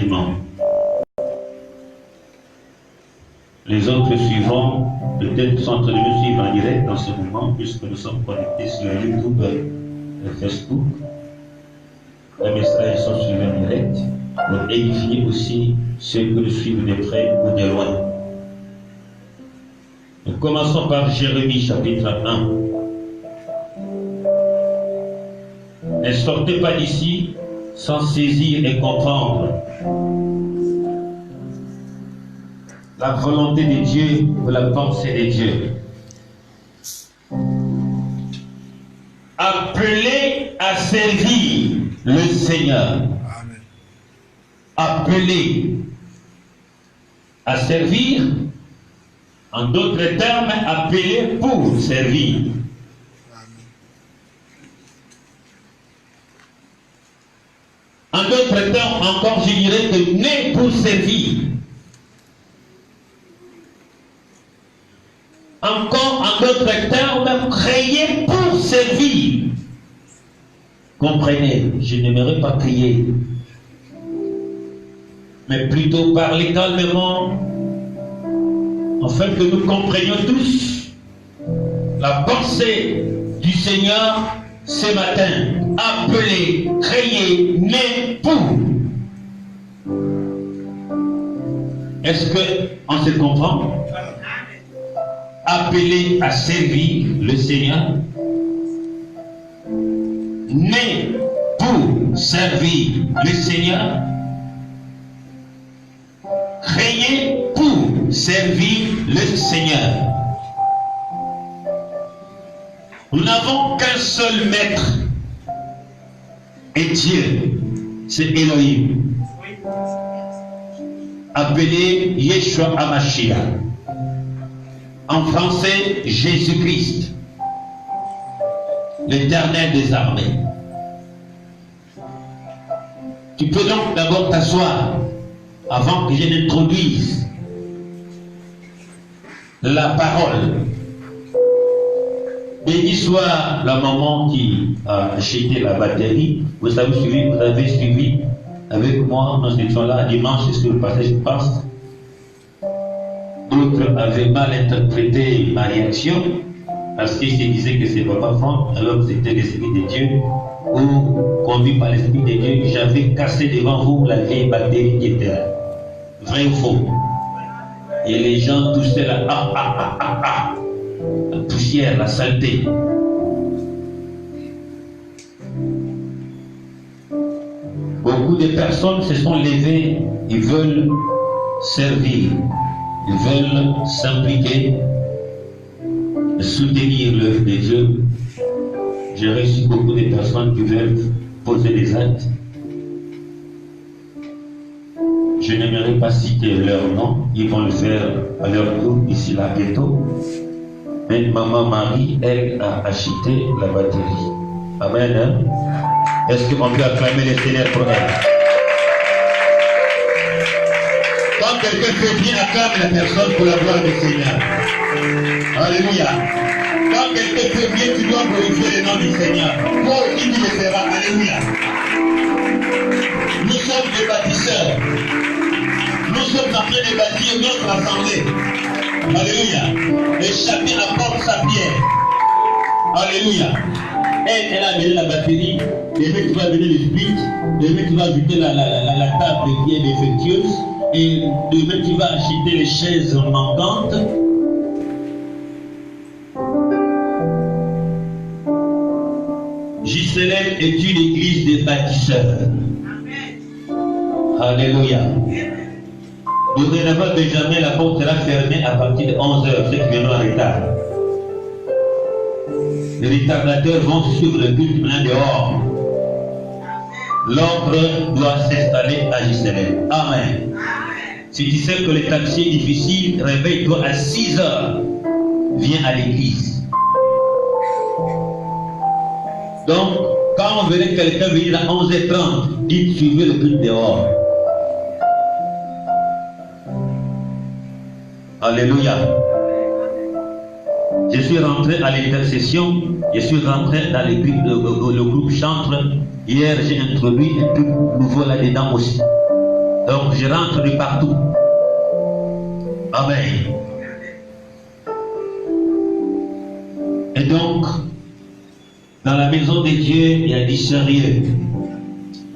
l'enseignement. Les autres suivront, peut-être sont en train de nous suivre en direct dans ce moment, puisque nous sommes connectés sur YouTube et Facebook. Les messages sont suivis en direct pour édifier aussi ceux que nous suivent de près ou de loin. Nous commençons par Jérémie chapitre 1. Ne sortez pas d'ici sans saisir et comprendre la volonté de Dieu ou la pensée de Dieu. Appelé à servir le Seigneur. Amen. Appelé à servir, en d'autres termes, appelé pour servir. En d'autres termes, encore, je dirais que né pour servir. Encore, en d'autres termes, créé pour servir. Comprenez, je n'aimerais pas crier, mais plutôt parler calmement, afin que nous comprenions tous la pensée du Seigneur ce matin, appelé, créé, né pour. Est-ce qu'on se comprend? Appelé à servir le Seigneur, né pour servir le Seigneur, créé pour servir le Seigneur. Nous n'avons qu'un seul maître, et Dieu, c'est Elohim, appelé Yeshua HaMashiach. En français, Jésus-Christ, l'Éternel des armées. Tu peux donc d'abord t'asseoir avant que je n'introduise la parole. Béni soit la maman qui a acheté la batterie. Vous avez suivi avec moi, nous étions là dimanche sur le passage, je pense. D'autres avaient mal interprété ma réaction parce qu'ils se disaient que c'est pas franc, alors que c'était l'Esprit de Dieu, ou conduit par l'Esprit de Dieu. J'avais cassé devant vous la vieille batterie qui était là. Vrai ou faux? Et les gens toussaient la la poussière, la saleté. Beaucoup de personnes se sont levées, ils veulent servir. Ils veulent s'impliquer, soutenir l'œuvre de Dieu. J'ai reçu beaucoup de personnes qui veulent poser des actes. Je n'aimerais pas citer leur nom, ils vont le faire à leur tour ici là bientôt. Mais maman Marie, elle a acheté la batterie. Amen. Hein? Est-ce qu'on peut acclamer le Seigneur pour elle? Quand quelqu'un fait bien, acclame la personne pour la gloire du Seigneur. Alléluia. Quand quelqu'un fait bien, tu dois glorifier le nom du Seigneur. Toi aussi, tu le feras. Alléluia. Nous sommes des bâtisseurs. Nous sommes en train de bâtir notre assemblée. Alléluia. Et chacun apporte sa pierre. Alléluia. Elle a amené la batterie. Demain, tu vas amener le speed. Demain, tu vas ajouter la table qui est défectueuse. Et demain, tu vas acheter les chaises manquantes. JCLM est une église des bâtisseurs. Alléluia. Dorénavant, Benjamin, la porte sera fermée à partir de 11h, ceux qui viendront en retard. Les retardateurs vont suivre le culte plein dehors. L'ordre doit s'installer à JCLM. Amen. Si tu sais que le taxi est difficile, réveille-toi à 6h. Viens à l'église. Donc, quand on verrait quelqu'un venir à 11h30, dites suivez le culte dehors. Alléluia. Je suis rentré à l'intercession, je suis rentré dans le groupe chantre. Hier, j'ai introduit un truc nouveau là-dedans aussi. Donc, rentre de partout. Amen. Et donc, dans la maison de Dieu, il y a du sérieux.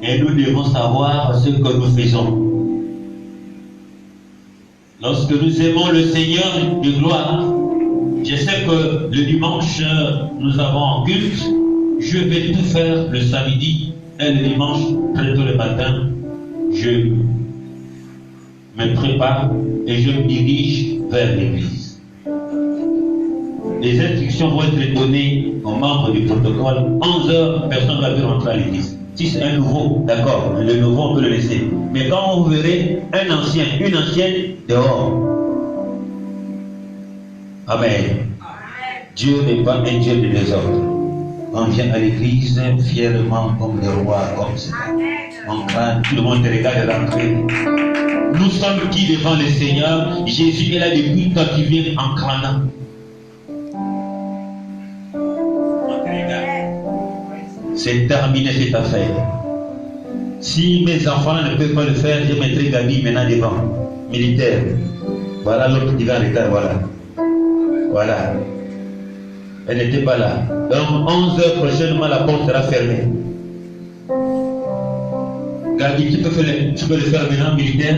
Et nous devons savoir ce que nous faisons. Lorsque nous aimons le Seigneur de gloire, je sais que le dimanche, nous avons un culte. Je vais tout faire le samedi et le dimanche, très tôt le matin. Je me prépare et je me dirige vers l'église. Les instructions vont être données aux membres du protocole. 11h, personne ne va plus rentrer à l'église. Si c'est un nouveau, d'accord, le nouveau, on peut le laisser. Mais quand vous verrez un ancien, une ancienne, dehors. Amen. Dieu n'est pas un Dieu de désordre. On vient à l'église fièrement comme des rois, comme ça. On crâne, tout le monde te regarde rentrer. Nous sommes qui devant le Seigneur? Jésus est là depuis quand il vient en crânant. C'est terminé cette affaire. Si mes enfants ne peuvent pas le faire, je mettrai Gabi maintenant devant. Militaire. Voilà l'autre qui va en retard, voilà. Voilà. Elle n'était pas là. Donc 11h prochainement, la porte sera fermée. Gabi, tu peux le faire maintenant, militaire,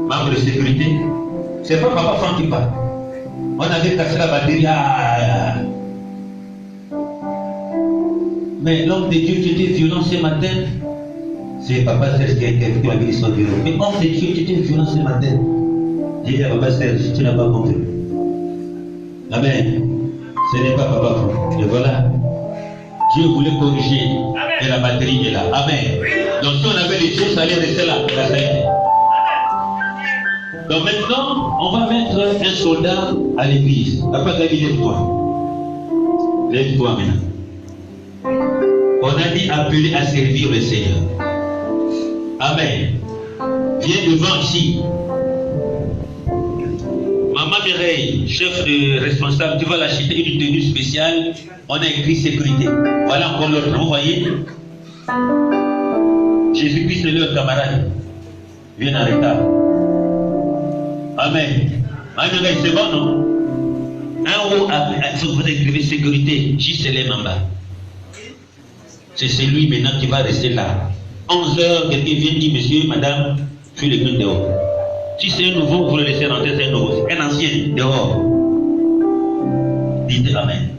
membre de sécurité. C'est pas papa Franck qui parle. On avait cassé la batterie. Mais l'homme de Dieu, tu étais violent ce matin. C'est papa Serge qui a été avec la ministre violent. Mais l'homme de Dieu, tu étais violent ce matin. J'ai dit à papa Serge, tu n'as pas compris. Amen. Ce n'est pas papa Franck. Et voilà. Dieu voulait corriger. Et la batterie est là. Amen. Donc si on avait les choses, ça allait rester là. La sainteté. Donc maintenant, on va mettre un soldat à l'église. Après, David, lève-toi. Lève-toi maintenant. On a dit appelé à servir le Seigneur. Amen. Viens devant ici. Maman Mireille, chef de responsable, tu vas l'acheter une tenue spéciale. On a écrit sécurité. Voilà encore l'autre. Vous voyez? Jésus-Christ est leur camarade. Viens en retard. Amen. Maman Mireille, c'est bon, non? En haut, vous écrivez sécurité. J-C-L-M en bas. C'est celui maintenant qui va rester là. 11h, quelqu'un vient dire, monsieur, madame, je suis le grand dehors. Si c'est un nouveau, vous le laissez rentrer, c'est un nouveau. Un ancien, dehors. Dites Amen.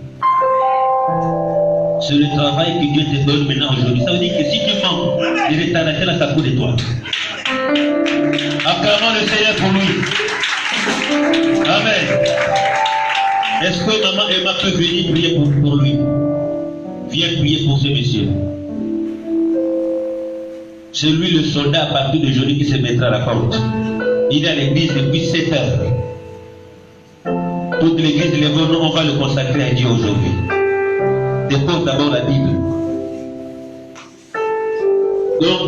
C'est le travail que Dieu te donne maintenant aujourd'hui. Ça veut dire que si tu manques, il est arrêté dans sa cour de toi. Acclamons le Seigneur pour lui. Amen. Est-ce que maman Emma peut venir prier pour lui? Viens prier pour ce monsieur. C'est lui le soldat à partir d'aujourd'hui qui se mettra à la porte. Il est à l'église depuis 7 heures. Toute l'église, on va le consacrer à Dieu aujourd'hui. Dépose d'abord la Bible. Donc,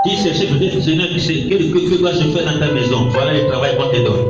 tu cherches peut-être, Seigneur, que dois-je faire dans ta maison? Voilà le travail qu'on te donne.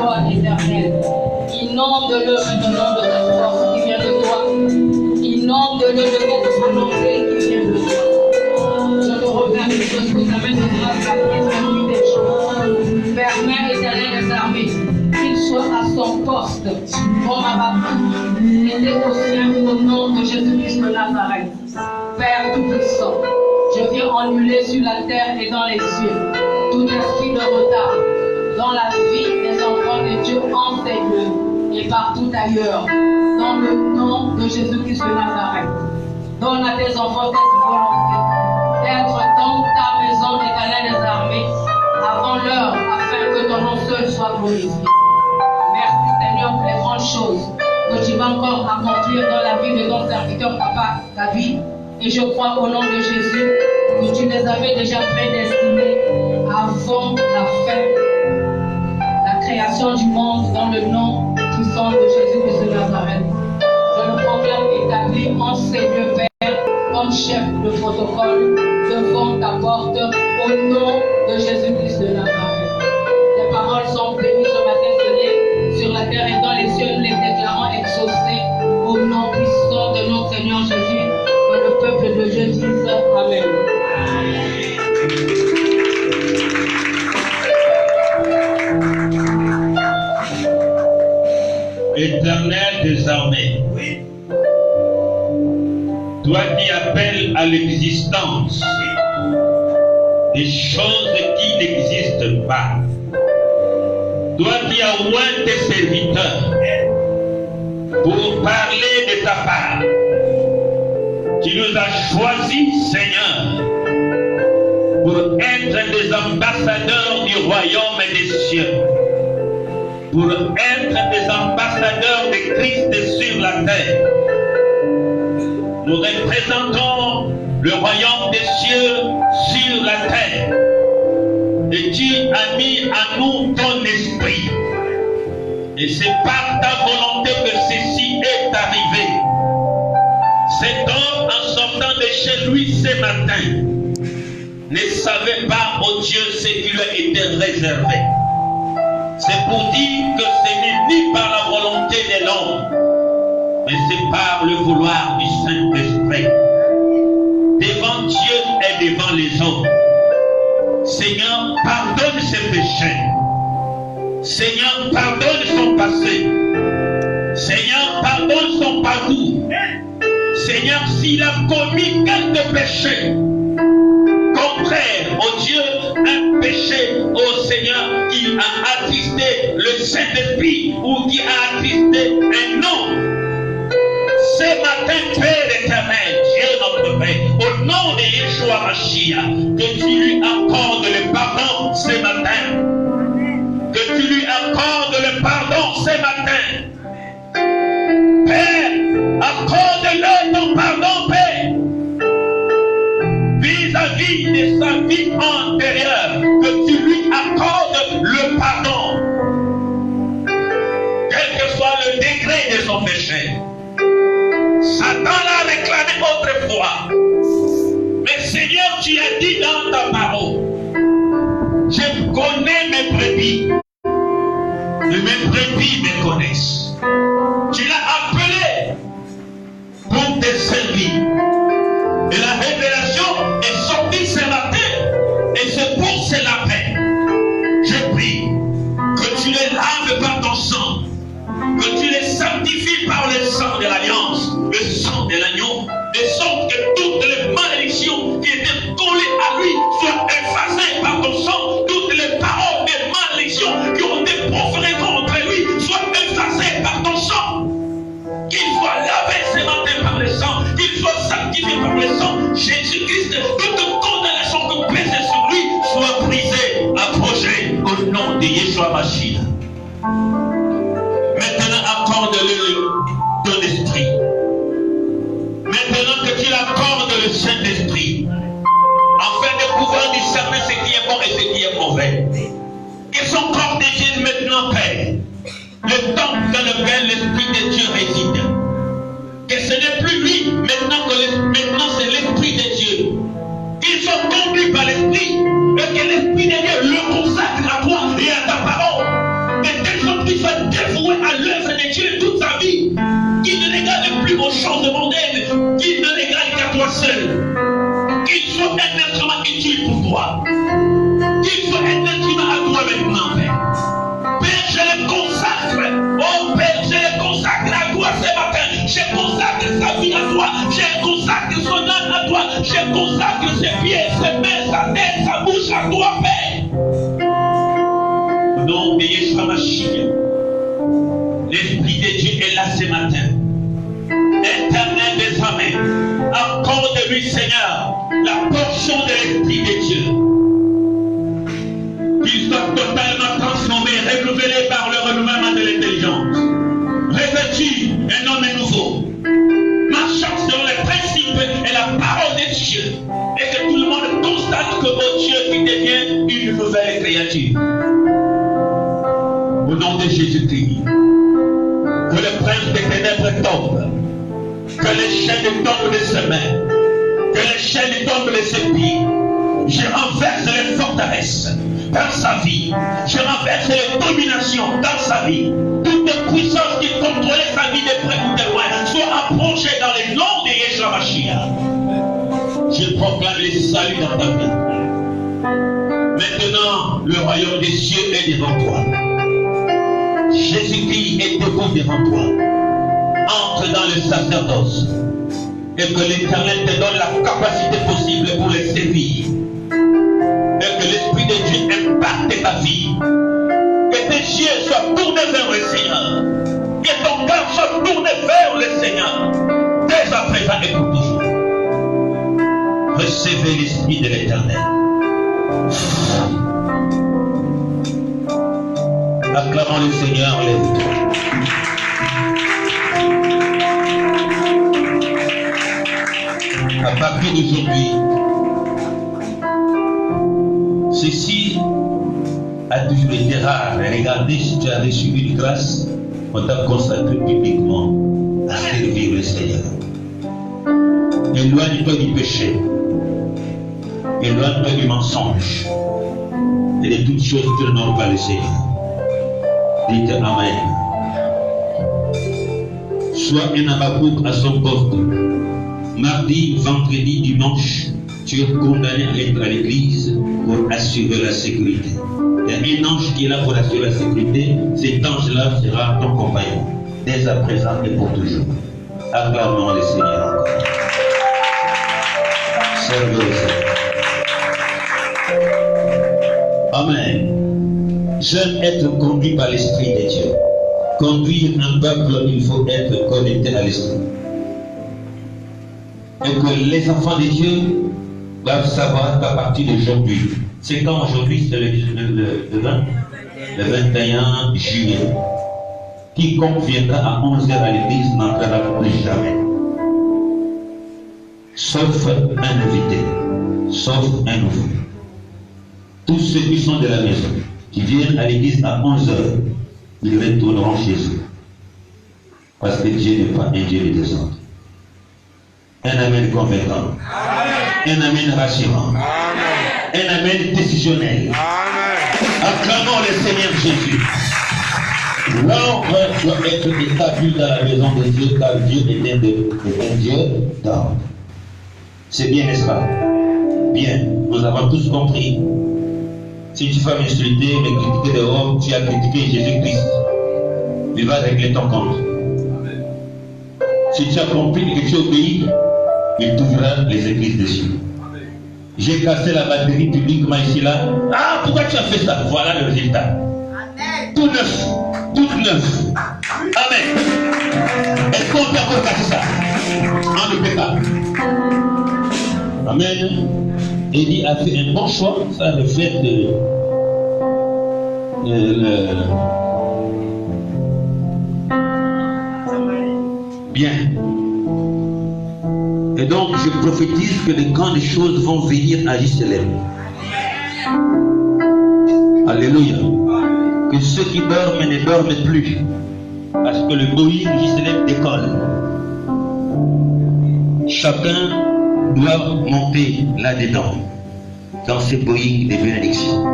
toi, Éternel. Inonde-le maintenant de ta force qui vient de toi. Inonde-le de cette volonté qui vient de toi. Je te remercie de ce que ta main de grâce a pris sur lui des choses. Permets, Éternel des armées, qu'il soit à son poste, comme à papa, était au sien au nom de Jésus-Christ de Nazareth. Père Tout-Puissant, je viens annuler sur la terre et dans les cieux tout esprit de retard dans la vie des enfants de Dieu en ces lieux et partout ailleurs, dans le nom de Jésus-Christ de Nazareth. Donne à tes enfants cette volonté d'être dans ta maison, Éternel des armées, avant l'heure, afin que ton nom seul soit glorifié. Merci Seigneur pour les grandes choses que tu vas encore accomplir dans la vie de ton serviteur, Papa David. Et je crois au nom de Jésus que tu les avais déjà prédestinés avant la fin, la création du monde, dans le nom puissant de Jésus de Nazareth. Je le proclame établi en ces lieux, Père, comme chef de protocole devant ta porte, au nom de Jésus-Christ de Nazareth. Tes paroles sont bénies ce matin, Seigneur, sur la terre et dans les cieux, nous les déclarons exaucés au nom puissant de notre Seigneur Jésus. Que le peuple de Dieu dise Amen. Éternel des armées, toi qui appelles à l'existence des choses qui n'existent pas, toi qui as oint tes serviteurs pour parler de ta part, tu nous as choisis, Seigneur, pour être des ambassadeurs du royaume des cieux, pour être des ambassadeurs de Christ sur la terre. Nous représentons le royaume des cieux sur la terre. Et tu as mis à nous ton esprit. Et c'est par ta volonté que ceci est arrivé. Cet homme, en sortant de chez lui ce matin, ne savait pas, oh Dieu, ce qui lui a été réservé. C'est pour dire que ce n'est ni par la volonté de l'homme, mais c'est par le vouloir du Saint-Esprit. Devant Dieu et devant les hommes. Seigneur, pardonne ses péchés. Seigneur, pardonne son passé. Seigneur, pardonne son parcours. Seigneur, s'il a commis quelques péchés contraires au Dieu, un péché au Seigneur qui a attristé le Saint-Esprit ou qui a attristé un nom, ce matin, Père éternel, Dieu notre Père, au nom de Yeshua Mashiach, que tu lui accordes le pardon ce matin. Que tu lui accordes le pardon ce matin. Père, accorde-le ton pardon, Père, vis-à-vis de sa vie antérieure, que tu lui accordes le pardon, quel que soit le degré de son péché. Satan l'a réclamé autrefois, mais Seigneur, tu as dit dans ta parole, je connais mes brebis, et mes brebis me connaissent. Tu l'as appelé pour te servir. Et la révélation est sortie ce matin. Et c'est pour cela, Père, je prie que tu les laves par ton sang, que tu les sanctifies par le sang de l'alliance, le sang de l'agneau, de sorte que toutes les malédictions qui étaient collées à lui soient effacées par ton sang, toutes les paroles de malédiction qui ont été proférées contre lui soient effacées par ton sang. Qu'il soit lavé ce matin par le sang, qu'il soit sanctifié par le sang. Jésus-Christ, toute condamnation que pèse sur lui soit brisée, approchée au nom de Yeshua Mashiach. Maintenant, accorde-le ton esprit. Maintenant que tu l'accordes le Saint-Esprit, afin de pouvoir discerner ce qui est bon et ce qui est mauvais. Que son corps devienne maintenant, Père, le temple dans lequel l'Esprit de Dieu réside. Que ce n'est plus lui, maintenant c'est l'Esprit de Dieu. Qu'il soit conduit par l'Esprit, et que l'Esprit de Dieu le consacre à toi et à ta parole. De telle sorte Yeshua Mashiach. L'Esprit de Dieu est là ce matin. Éternel des armées, accorde-lui, Seigneur, la portion de l'Esprit de Dieu. Qu'il soit totalement transformé, renouvelé par le renouvellement de l'intelligence. Revêtu un homme nouveau, marchant selon les principes et la parole de Dieu, et que tout le monde constate que mon Dieu qui devient une nouvelle créature. Au nom de Jésus-Christ, que le prince des ténèbres tombe, que les chaînes tombent de ses mains, que les chaînes tombent de ses pieds. Je renverse les forteresses dans sa vie. Je renverse les dominations dans sa vie. Toute puissance qui contrôlait sa vie de près ou de loin soit approchée dans les noms de Yeshua Mashiach. Je proclame le salut dans ta vie. Maintenant, le royaume des cieux est devant toi. Jésus-Christ est debout devant toi. Entre dans le sacerdoce et que l'Éternel te donne la capacité possible pour le servir. Et que l'Esprit de Dieu impacte ta vie. Que tes yeux soient tournés vers le Seigneur. Que ton cœur soit tourné vers le Seigneur. Dès à présent et pour toujours. Recevez l'Esprit de l'Éternel. Acclamons le Seigneur, lève-toi. À partir d'aujourd'hui, ceci a toujours été rare. Regardez, si tu as reçu une grâce, on t'a consacré publiquement à servir le Seigneur. Éloigne-toi du péché, éloigne-toi du mensonge et de toutes choses qui n'honorent pas le Seigneur. Dites Amen. Sois un Habakkuk à son poste. Mardi, vendredi, dimanche, tu es condamné à être à l'église pour assurer la sécurité. Il y a un ange qui est là pour assurer la sécurité. Cet ange-là sera ton compagnon, dès à présent et pour toujours. Acclamons le Seigneur encore. Servez le Seigneur. Amen. J'aime être conduit par l'Esprit de Dieu. Conduire un peuple, il faut être connecté à l'Esprit. Et que les enfants de Dieu doivent savoir qu'à partir d'aujourd'hui, c'est quand aujourd'hui, c'est le 21 juillet, quiconque viendra à 11h à l'église n'entrera plus jamais. Sauf un invité, sauf un nouveau. Tous ceux qui sont de la maison, qui viennent à l'église à 11h, ils retourneront chez eux. Parce que Dieu n'est pas un Dieu de désordre. Un amen convaincant. Un amen rassurant. Un amen décisionnel. Acclamons le Seigneur Jésus. L'ordre doit être établi dans la maison de Dieu, car Dieu est un Dieu d'ordre. C'est bien, n'est-ce pas? Bien, nous avons tous compris. Si tu vas m'insulter, me critiquer dehors, tu as critiqué Jésus-Christ. Il va régler ton compte. Si tu as compris que tu obéis, il t'ouvrira les églises dessus. J'ai cassé la batterie publiquement ici là. Ah, pourquoi tu as fait ça? Voilà le résultat. Amen. Tout neuf. Tout neuf. Amen. Est-ce qu'on peut encore casser ça? On ne peut pas. Amen. Élie a fait un bon choix. Ça reflète bien. Et donc, je prophétise que de grandes choses vont venir à Jérusalem. Alléluia. Que ceux qui dorment ne dorment plus. Parce que le Boeing Jérusalem décolle. Chacun doit monter là-dedans. Dans ce Boeing de bénédiction.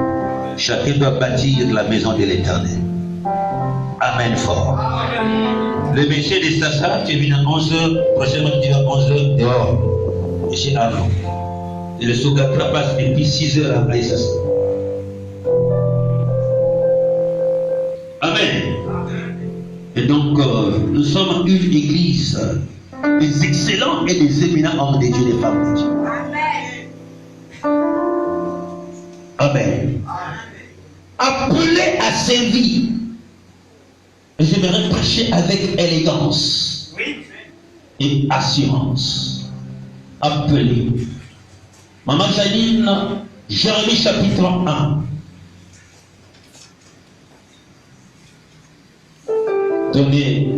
Chacun doit bâtir la maison de l'Éternel. Amen fort. Le monsieur de Sassa, tu es venu à 11h, prochainement tu vas à 11h dehors. Monsieur Arnaud. Et le Sogatra passe depuis 6h à Sassa. Amen. Et donc, nous sommes une église des excellents et des éminents hommes de Dieu, des femmes de Dieu. Amen. Appelés à servir. Et j'aimerais prêcher avec élégance et assurance. Appelez. Maman Janine, Jérémie chapitre 1. Donnez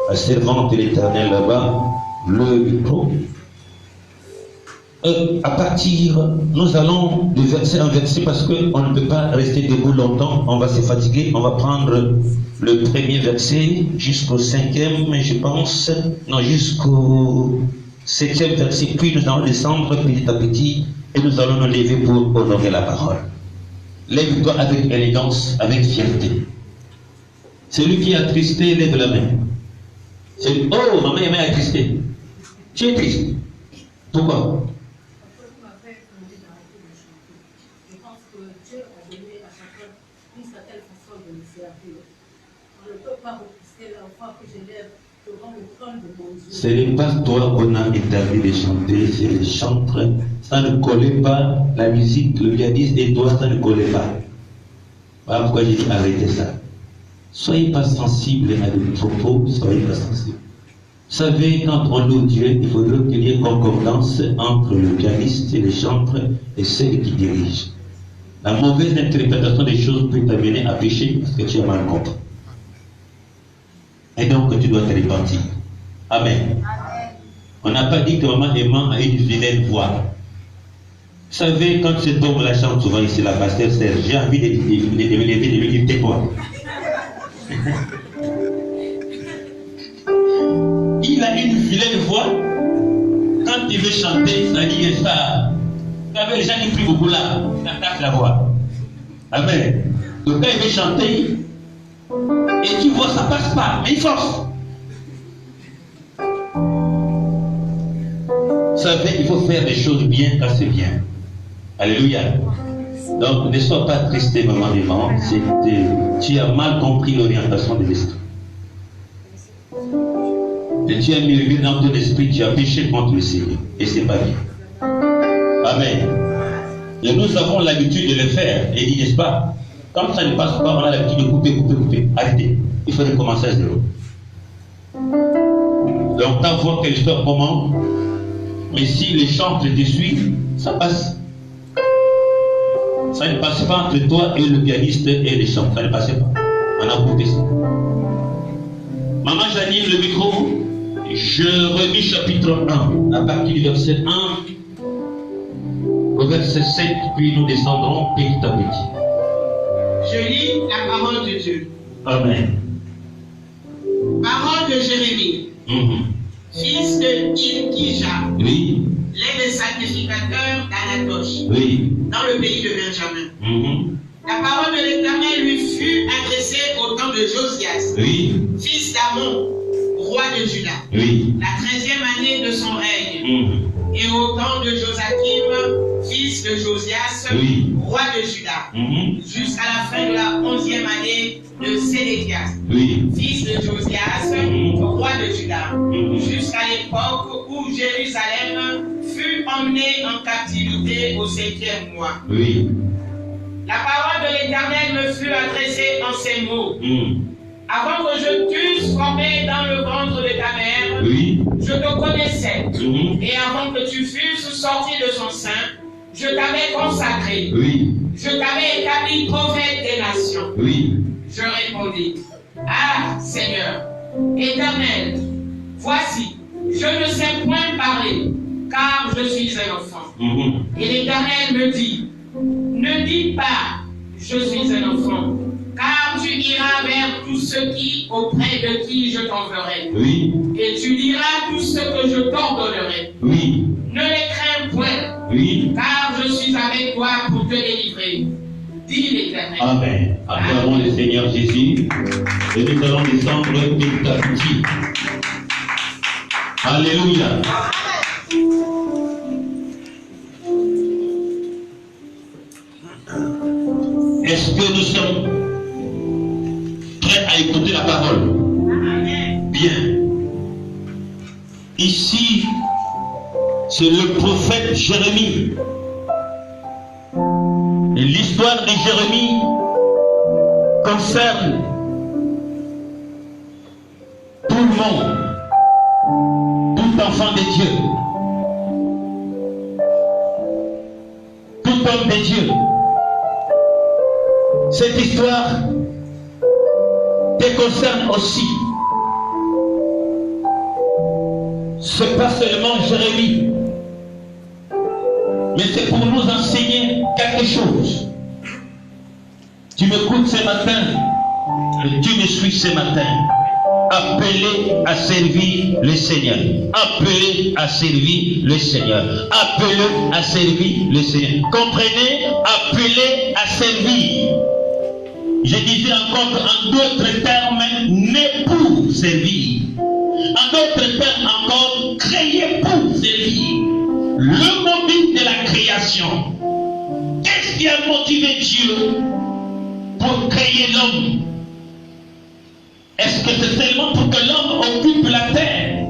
à servante de l'Éternel là-bas le micro. À partir, nous allons de verset en verset parce qu'on ne peut pas rester debout longtemps, on va se fatiguer. On va prendre le premier verset jusqu'au 5e, mais je pense, non, jusqu'au 7e verset, puis nous allons descendre petit à petit et nous allons nous lever pour honorer la parole. Lève-toi avec élégance, avec fierté. Celui qui est attristé, lève la main. Oh, ma main est attristée. Tu es triste. Pourquoi? Ce n'est pas toi qu'on a établi de chanter, c'est les chantres. Ça ne collait pas, la musique, le pianiste et toi, ça ne collait pas. Voilà pourquoi j'ai dit arrêtez ça. Soyez pas sensibles à des propos, soyez pas sensibles. Vous savez, quand on loue Dieu, il faudrait qu'il y ait concordance entre le pianiste et les chantres et ceux qui dirigent. La mauvaise interprétation des choses peut t'amener à pécher parce que tu as mal compris. Et donc tu dois te repentir. Amen. On n'a pas dit que maman Aimant a une vilaine voix. Vous savez, quand cet homme la chante souvent ici, la pasteur Serge, j'ai envie de lui dire tais-toi. Il a une vilaine voix. Quand il veut chanter, ça dit ça. Vous savez, les gens qui prient beaucoup là, ils attaquent la voix. Amen. Donc quand il veut chanter, et tu vois, ça passe pas, mais il force. Vous savez, il faut faire des choses bien quand c'est bien. Alléluia. Donc, ne sois pas tristé, maman Aimant. Tu as mal compris l'orientation de l'esprit. Et tu as murmuré dans ton esprit, tu as péché contre le Seigneur. Et c'est pas bien. Amen. Et nous avons l'habitude de le faire. Et dit, n'est-ce pas? Comme ça ne passe pas, on a l'habitude de couper. Arrêtez. Il faut recommencer à zéro. Donc, ta voix qu'elle sort comment? Mais si les chantres te suivent, ça passe. Ça ne passe pas entre toi et le pianiste et les chants. Ça ne passe pas. On a coupé ça. Maman Janine, le micro. Jérémie chapitre 1, à partir du verset 1 au verset 7, puis nous descendrons petit à petit. Je lis la parole de Dieu. Amen. Parole de Jérémie, fils de Ilkija, Oui. l'un des sacrificateurs d'Anatoche, Oui. dans le pays de Benjamin. La parole de l'Éternel lui fut adressée au temps de Josias, Oui. fils d'Amon, roi de Juda, Oui. la 13e année de son règne, et au temps de Joachim, fils de Josias, Oui. roi de Juda, jusqu'à la fin de la 11e année de Sédéchias, Oui. fils de Josias, roi de Juda, jusqu'à l'époque où Jérusalem fut emmenée en captivité au 5e mois. Oui. La parole de l'Éternel me fut adressée en ces mots. Avant que je t'eusse formé dans le ventre de ta mère, Oui. je te connaissais. Et avant que tu fusses sorti de son sein, je t'avais consacré. Oui. Je t'avais établi prophète des nations. Oui. Je répondis, ah Seigneur, Éternel, voici, je ne sais point parler, car je suis un enfant. Et l'Éternel me dit, ne dis pas, je suis un enfant, car tu iras vers tous ceux auprès de qui je t'enverrai. Oui. Et tu diras tout ce que je t'ordonnerai. Oui. Ne les crains point, Oui. car je suis avec toi pour te délivrer. Dit l'Éternel. Amen. Acclamons le Seigneur Jésus. Et nous allons descendre petit à petit. Alléluia. Est-ce que nous sommes prêts à écouter la parole? Bien. Ici, c'est le prophète Jérémie. Et l'histoire de Jérémie concerne le monde, tout enfant de Dieu, tout homme de Dieu, cette histoire te concerne aussi. Ce n'est pas seulement Jérémie, mais c'est pour nous enseigner quelque chose. Tu m'écoutes ce matin, et tu me suis ce matin. Appelé à servir le Seigneur. Appelé à servir le Seigneur. Appelé à servir le Seigneur. Comprenez, appelé à servir. Je disais encore en d'autres termes, né pour servir. En d'autres termes encore, créé pour servir. Le mobile de la création. Qu'est-ce qui a motivé Dieu pour créer l'homme? Est-ce que c'est seulement pour que l'homme occupe la terre?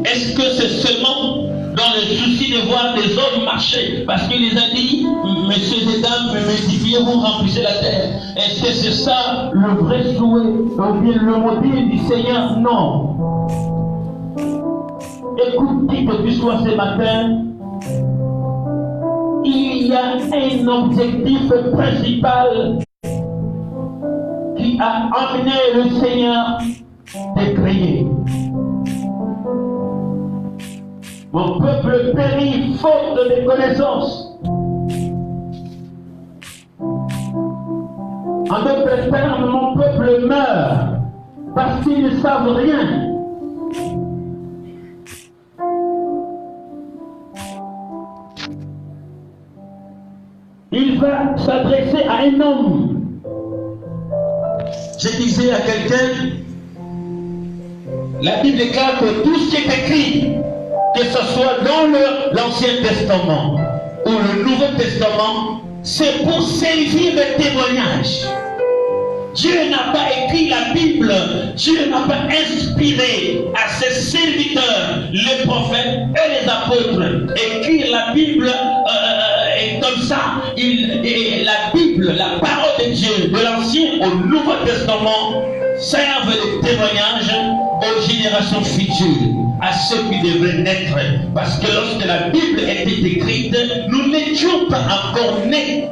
Est-ce que c'est seulement dans le souci de voir des hommes marcher? Parce qu'il les a dit, messieurs et dames, multipliez-vous, remplissez la terre. Est-ce que c'est ça le vrai souhait, ou bien le mobile du Seigneur? Non. Écoute, qui que tu sois ce matin, il y a un objectif principal qui a amené le Seigneur de créer. Mon peuple périt faute de connaissances. En d'autres termes, mon peuple meurt parce qu'ils ne savent rien. Il va s'adresser à un homme. Je disais à quelqu'un, la Bible déclare que tout ce qui est écrit, que ce soit dans l'Ancien Testament ou le Nouveau Testament, c'est pour servir de témoignage. Dieu n'a pas écrit la Bible, Dieu n'a pas inspiré à ses serviteurs, les prophètes et les apôtres, écrire la Bible et comme ça, la Bible, la parole de Dieu, de l'Ancien au Nouveau Testament, servent de témoignage aux générations futures, à ceux qui devraient naître. Parce que lorsque la Bible était écrite, nous n'étions pas encore nés.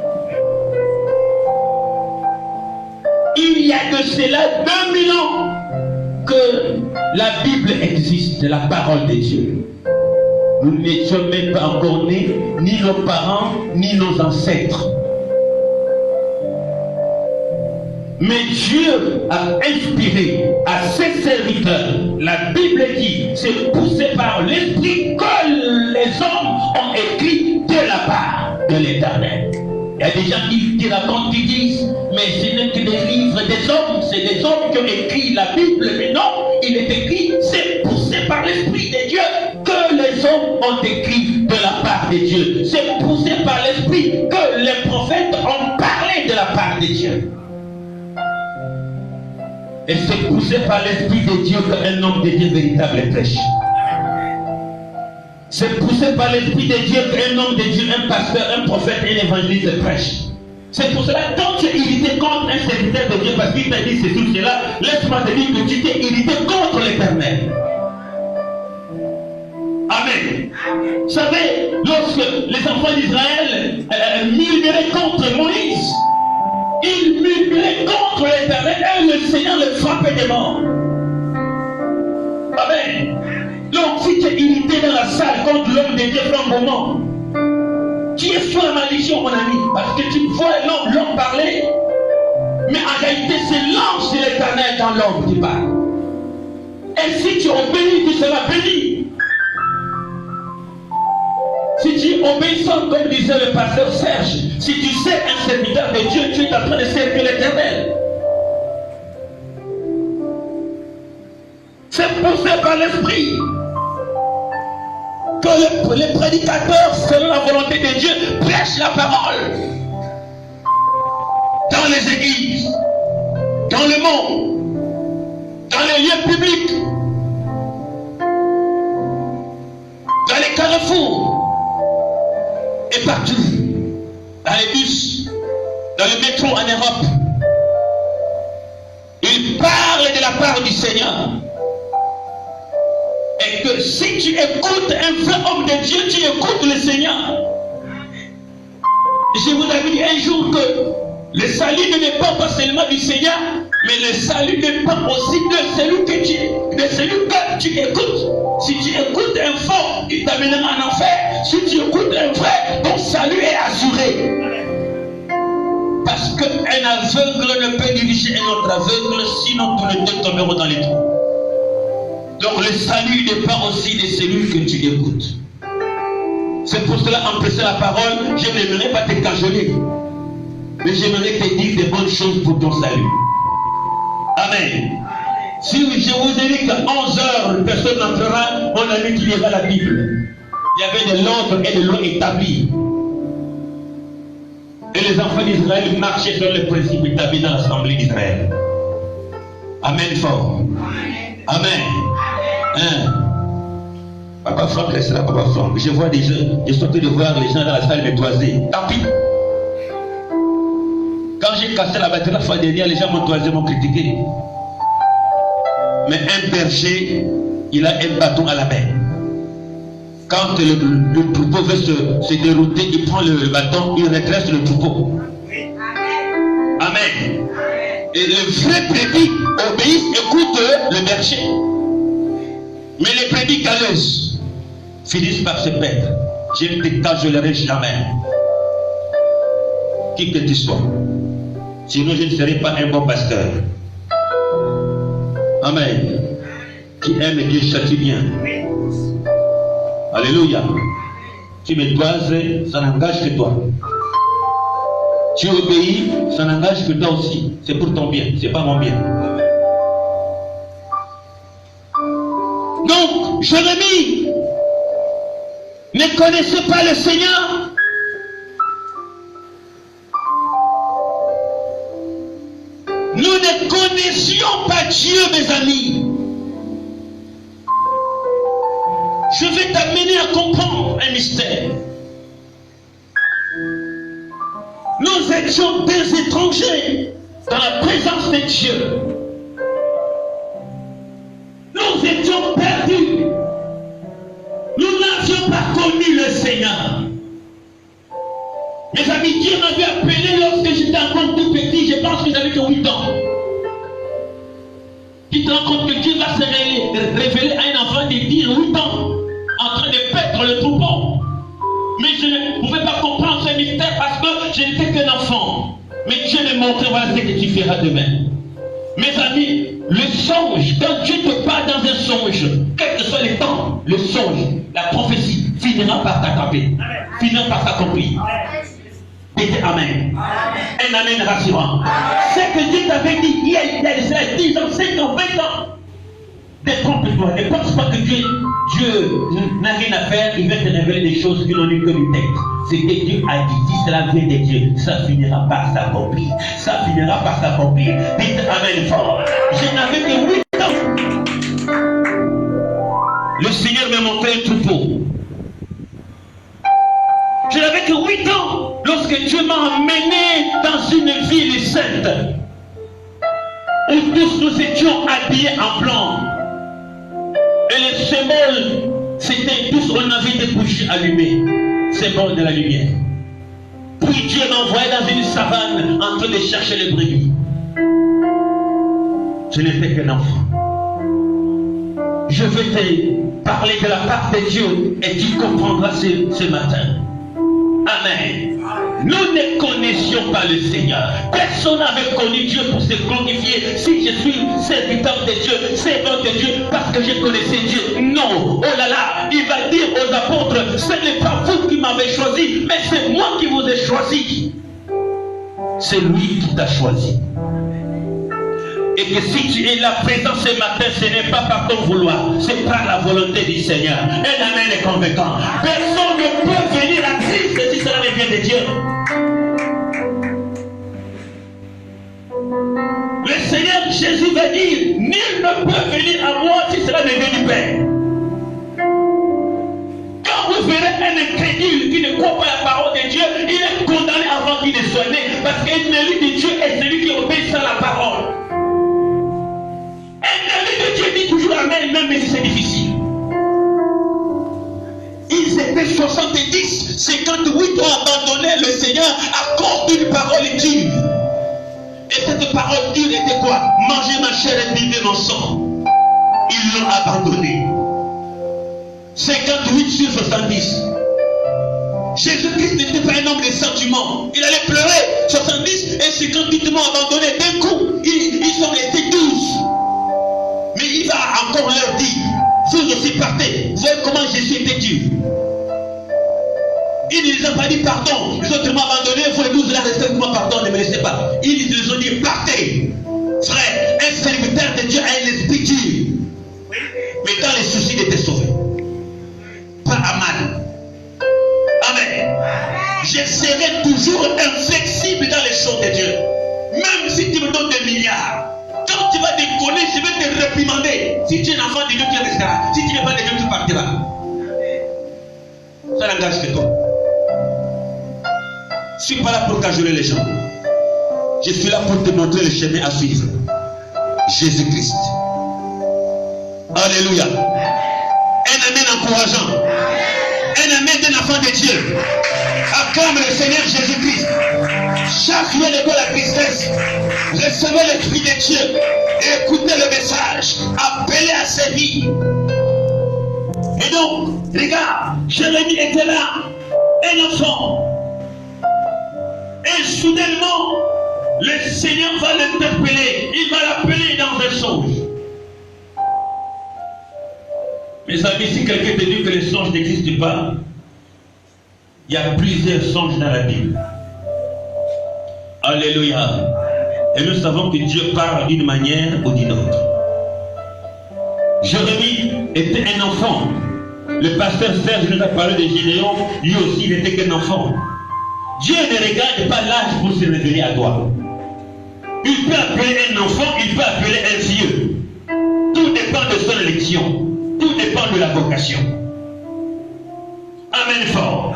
Il y a de cela 2000 ans que la Bible existe, la parole de Dieu. Nous n'étions même pas encore nés, ni nos parents, ni nos ancêtres. Mais Dieu a inspiré à ses serviteurs. La Bible dit, c'est poussé par l'Esprit que les hommes ont écrit de la part de l'Éternel. Il y a des gens qui racontent, qui disent, mais ce n'est que des livres des hommes, c'est des hommes qui ont écrit la Bible. Mais non, il est écrit, c'est poussé par l'Esprit de Dieu que les hommes ont écrit de la part de Dieu. C'est poussé par l'Esprit que les prophètes ont parlé de la part de Dieu. Et c'est poussé par l'Esprit de Dieu qu'un homme de Dieu véritable prêche. C'est poussé par l'Esprit de Dieu qu'un homme de Dieu, un pasteur, un prophète, un évangéliste prêche. C'est pour cela, quand tu es irrité contre un serviteur de Dieu parce qu'il t'a dit c'est tout cela, laisse-moi te dire que tu t'es irrité contre l'Éternel. Amen. Vous savez, lorsque les enfants d'Israël murmuraient contre Moïse, ils murmuraient contre l'Éternel et le Seigneur les frappait des morts. Amen. Donc si tu es irrité dans la salle contre l'homme de Dieu pour un moment, tu es sous la malédiction, mon ami, parce que tu vois l'homme parler, mais en réalité c'est l'ange de l'Éternel dans l'homme qui parle. Et si tu obéis, tu seras béni. Si tu es obéissant, comme disait le pasteur Serge, si tu sais un serviteur de Dieu, tu es en train de servir l'Éternel. C'est poussé par l'Esprit que les prédicateurs, selon la volonté de Dieu, prêchent la parole dans les églises, dans le monde, dans les lieux publics, dans les carrefours et partout, dans les bus, dans le métro en Europe. Ils parlent la part du Seigneur. Et que si tu écoutes un vrai homme de Dieu, tu écoutes le Seigneur. Je vous avais dit un jour que le salut ne dépend pas seulement du Seigneur, mais le salut dépend aussi de celui que tu écoutes. Si tu écoutes un faux, il t'amènera en enfer. Si tu écoutes un vrai, ton salut est assuré. Parce qu'un aveugle ne peut diriger un autre aveugle, sinon tous les deux tomberont dans les trous. Donc le salut dépend aussi de celui que tu écoutes. C'est pour cela, en prêchant la parole, je n'aimerais pas te cajoler, mais j'aimerais te dire des bonnes choses pour ton salut. Amen. Si je vous ai dit qu'à 11h, personne n'entrera, on a dit qu'il y avait la Bible. Il y avait de l'ordre et de l'eau établie. Et les enfants d'Israël marchaient sur les principes établis dans l'assemblée d'Israël. Amen fort. Amen. Hein? Papa Franck reste là, Papa Franck. Je vois des gens, je suis en train de voir les gens dans la salle toisée. Tant pis. Quand j'ai cassé la batterie la fois dernière, les gens m'ont toisé, m'ont critiqué. Mais un berger, il a un bâton à la main. Quand le troupeau veut se dérouter, il prend le bâton, il redresse le troupeau. Amen. Et le vrai brebis obéissent, écoute le berger. Mais les brebis galeuses finissent par se perdre. Je ne te cajolerai jamais. Qui que tu sois. Sinon, je ne serai pas un bon pasteur. Amen. Qui aime Dieu châtie bien. Alléluia. Tu me toises, ça n'engage que toi. Tu obéis, ça n'engage que toi aussi. C'est pour ton bien, c'est pas mon bien. Donc, Jérémie ne connaissait pas le Seigneur. Nous ne connaissions pas Dieu, mes amis. Je vais t'amener à comprendre un mystère. Nous étions des étrangers dans la présence de Dieu. Nous étions perdus. Nous n'avions pas connu le Seigneur. Mes amis, Dieu m'avait appelé lorsque j'étais encore tout petit. Je pense que j'avais que 8 ans. Tu te rends compte que Dieu va se révéler à un enfant de 8 ans en train de perdre le troupeau. Mais je ne pouvais pas comprendre ce mystère parce que je n'étais qu'un enfant. Mais Dieu me montrait, voilà ce que tu feras demain. Mes amis, le songe, quand Dieu te parle dans un songe, quel que soit le temps, le songe, la prophétie finira par t'attraper, finira par s'accomplir. Dites Amen. Un Amen rassurant. C'est que Dieu t'avait dit il y a 10 ans, 5 ans, 20 ans. Détrompe-toi, ne pense pas que Dieu n'a rien à faire, il va te révéler des choses qui n'ont eu que du texte. C'est que Dieu a dit, si cela vient de Dieu, ça finira par s'accomplir. Ça finira par s'accomplir. Dites Amen fort. Je n'avais que 8 ans. Le Seigneur m'a montré un troupeau. Je n'avais que 8 ans lorsque Dieu m'a emmené dans une ville sainte où tous nous étions habillés en blanc. Et les symboles, c'était tous, on avait des bougies allumées, symbole de la lumière. Puis Dieu m'envoyait dans une savane en train de chercher les brebis. Je n'étais qu'un enfant. Je vais te parler de la part de Dieu et tu comprendras ce matin. Amen. Nous ne connaissions pas le Seigneur. Personne n'avait connu Dieu pour se glorifier. Si je suis serviteur de Dieu, servant de Dieu, parce que je connaissais Dieu. Non. Oh là là, il va dire aux apôtres, ce n'est pas vous qui m'avez choisi, mais c'est moi qui vous ai choisi. C'est lui qui t'a choisi. Et que si tu es là présent ce matin, ce n'est pas par ton vouloir, c'est par la volonté du Seigneur. Un amen est convaincant. Personne ne peut venir à Christ si cela ne vient de Dieu. Le Seigneur Jésus va dire, nul ne peut venir à moi si cela ne vient du Père. Quand vous verrez un incrédule qui ne croit pas à la parole de Dieu, il est condamné avant qu'il ne soit né, parce qu'un élu de Dieu est celui qui obéit à la parole. dire amen même si c'est difficile. Ils étaient 70, 58 ont abandonné le Seigneur à cause d'une parole dure. Et cette parole dure était quoi? Mangez ma chair et buvez mon sang. Ils l'ont abandonné. 58 sur 70. Jésus-Christ n'était pas un homme de sentiments. Il allait pleurer. 70 et 58 m'ont abandonné. D'un coup, ils sont restés 12. Mais il va encore leur dire, vous aussi partez. Vous voyez comment Jésus était dur. Il ne les a pas dit pardon. Les autres m'ont abandonné. Vous les 12 là, restez moi pardon, ne me laissez pas. Ils les ont dit partez. Frère, un serviteur de Dieu a un esprit dur. Mais quand les soucis étaient sauvés, pas à mal. Amen. Je serai toujours inflexible dans les choses de Dieu. Même si tu me donnes des milliards. Quand tu vas déconner, je vais te réprimander. Si tu es un enfant de Dieu, tu resteras. Si tu n'es pas de Dieu, tu partiras. Ça n'engage que toi. Je ne suis pas là pour cajoler les gens. Je suis là pour te montrer le chemin à suivre. Jésus-Christ. Alléluia. Un amen encourageant. Un amen d'un enfant de Dieu. Acclame le Seigneur Jésus-Christ. Chaque lieu de la tristesse, recevez l'Esprit de Dieu et écoutez le message. Appelez à ses vies. Et donc, regarde, Jérémie était là, un enfant. Et soudainement, le Seigneur va l'interpeller. Il va l'appeler dans un songe. Mes amis, si quelqu'un te dit que les songes n'existent pas, il y a plusieurs songes dans la Bible. Alléluia. Et nous savons que Dieu parle d'une manière ou d'une autre. Jérémie était un enfant. Le pasteur Serge nous a parlé de Gédéon. Lui aussi, il n'était qu'un enfant. Dieu ne regarde pas l'âge pour se révéler à toi. Il peut appeler un enfant, il peut appeler un vieux. Tout dépend de son élection. Tout dépend de la vocation. Amen fort.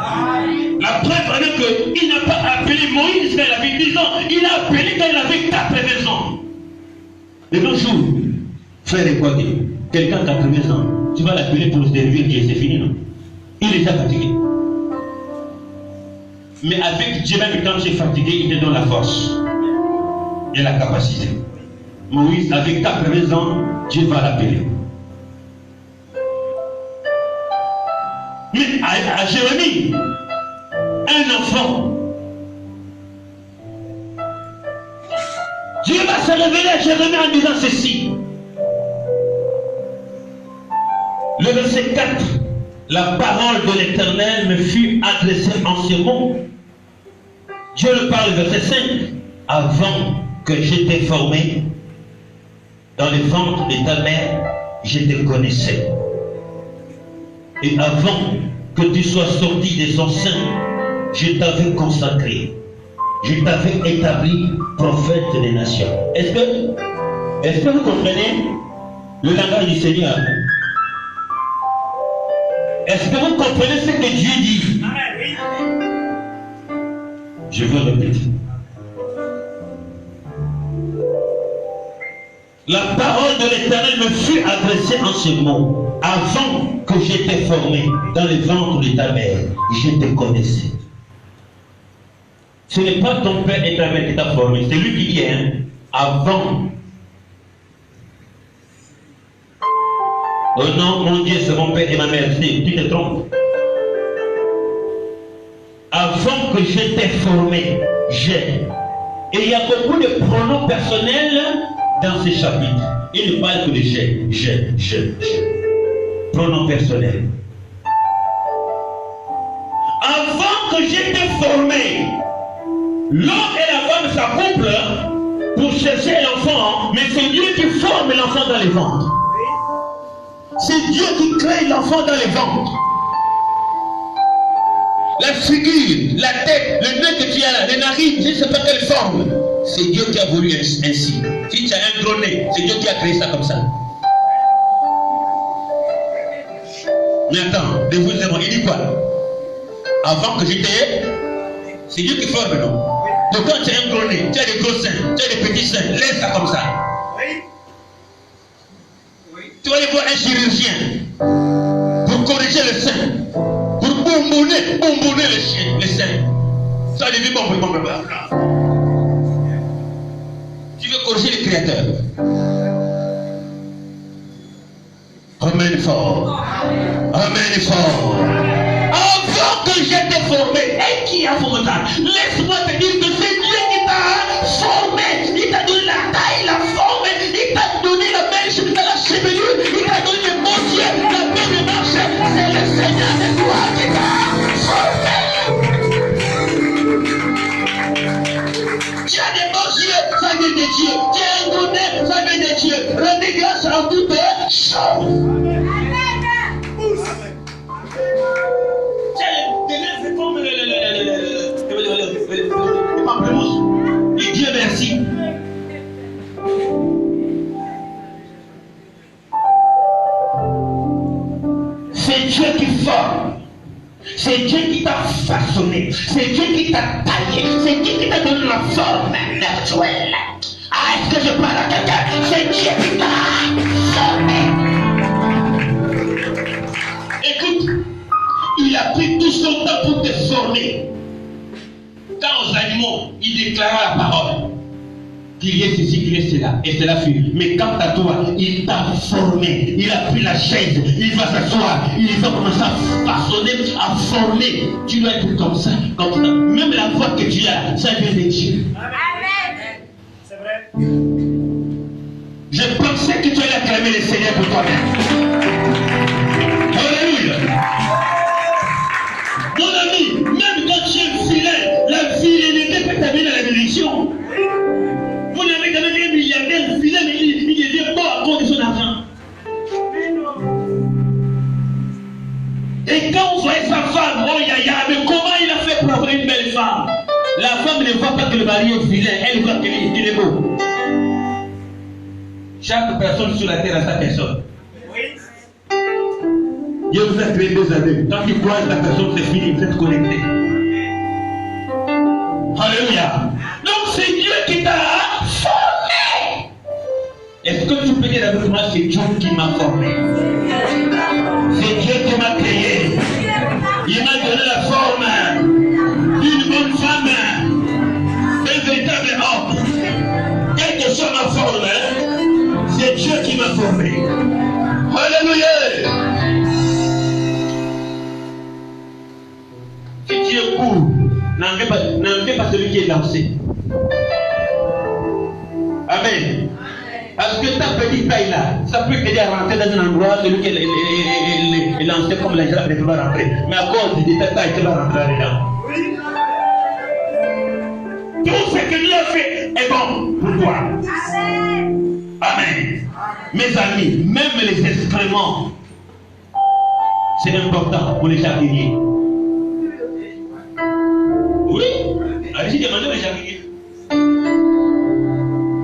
La preuve est qu'il n'a pas appelé Moïse quand il avait 10 ans. Il a appelé quand il avait 80 ans. De nos jours, frère et quoi dire, quelqu'un de 80 ans, tu vas l'appeler pour se servir Dieu, c'est fini, non? Il est déjà fatigué. Mais avec Dieu, même quand tu es fatigué, il te donne la force et la capacité. Moïse, avec 80 ans, Dieu va l'appeler. Mais à Jérémie, un enfant, Dieu va se révéler à Jérémie en disant ceci. Le verset 4, la parole de l'Éternel me fut adressée en ce mot. Dieu le parle, verset 5, avant que je t'ai formé dans le ventre de ta mère, je te connaissais. Et avant que tu sois sorti de son sein, je t'avais consacré. Je t'avais établi prophète des nations. Est-ce que vous comprenez le langage du Seigneur? Est-ce que vous comprenez ce que Dieu dit? Je veux répéter. La parole de l'Éternel me fut adressée en ce mot. Avant que je t'ai formé dans le ventre de ta mère, je te connaissais. Ce n'est pas ton père et ta mère qui t'a formé, c'est lui qui dit, hein, avant. Oh non, mon Dieu, c'est mon père et ma mère, tu te trompes. Avant que je t'ai formé, j'ai. Et il y a beaucoup de pronoms personnels dans ces chapitres. Il ne parle que de j'ai. Pronom personnel. Avant que je t'ai formé, l'homme et la femme s'accouplent pour chercher l'enfant, mais c'est Dieu qui forme l'enfant dans le ventre. C'est Dieu qui crée l'enfant dans le ventre. La figure, la tête, le nez que tu as là, les narines, je ne sais pas quelle forme. C'est Dieu qui a voulu ainsi. Si tu as un gros nez, c'est Dieu qui a créé ça comme ça. Mais attends, de vous demander, il dit quoi? Avant que j'étais, c'est Dieu qui forme, non? Donc quand tu as un gros nez, tu as des gros seins, tu as des petits seins, laisse ça comme ça. Oui. Tu vas aller voir un chirurgien pour corriger le sein, pour bonbonner le sein. Ça devient bon. Tu veux corriger le Créateur. Amen fort. Amen fort. Avant que j'étais formé, et qui a formé ça? Laisse-moi te dire que c'est Dieu qui t'a formé. Il t'a donné la taille, la forme, il t'a donné la mèche, la chevelure, il t'a donné le bon Dieu, la bonne marche. C'est le Seigneur de gloire qui t'a formé. Tu as des bons yeux, ça vient de Dieu. Tu as un bon nez, ça vient de Dieu. Rendez grâce en toutes choses. Et Dieu merci. C'est Dieu qui forme. C'est Dieu qui t'a façonné. C'est Dieu qui t'a taillé. C'est Dieu qui t'a donné la forme naturelle. Ah, est-ce que je parle à quelqu'un? C'est Dieu qui t'a formé. Écoute, il a pris tout son temps pour te former. Quand aux animaux, il déclara la parole, qu'il y ait ceci, qu'il y ait cela, et cela fut. Mais quant à toi, il t'a formé. Il a pris la chaise, il va s'asseoir, il va commencer à façonner, à former. Tu dois être comme ça, comme ça. Même la voix que tu as, ça vient de Dieu. Amen. C'est vrai. Je pensais que tu allais acclamer le Seigneur pour toi-même. Alléluia. Mon ami, même quand tu es vilain, la vilainité peut t'amener à la bénédiction. Vous n'avez jamais vu un milliardaire vilain, mais il devient mort à cause de son argent. Et quand vous voyez sa femme, oh yaya, mais comment il a fait pour avoir une belle femme? La femme ne voit pas que le mari est vilain, elle voit qu'il est beau. Chaque personne sur la terre a sa personne. Dieu vous a créé 2 années. Quand tu croises la personne, c'est fini, vous êtes connectés. Alléluia. Donc c'est Dieu qui t'a formé. Est-ce que tu peux dire avec moi, c'est Dieu qui m'a formé? C'est Dieu qui m'a créé. Il m'a donné la forme d'une bonne femme, d'un véritable homme. Quelle que soit ma forme, c'est Dieu qui m'a formé. Alléluia. Si tu es court, n'en fais pas celui qui est lancé. Amen. Parce que ta petite taille là, ça peut t'aider à rentrer dans un endroit, celui qui est lancé comme la girafe ne peut pas rentrer. Mais à cause de ta taille, tu vas rentrer dedans. Tout ce que Dieu a fait est bon pour toi. Amen. Mes amis, même les excréments, c'est important pour les jardiniers. Oui, allez-y demander aux jardiniers.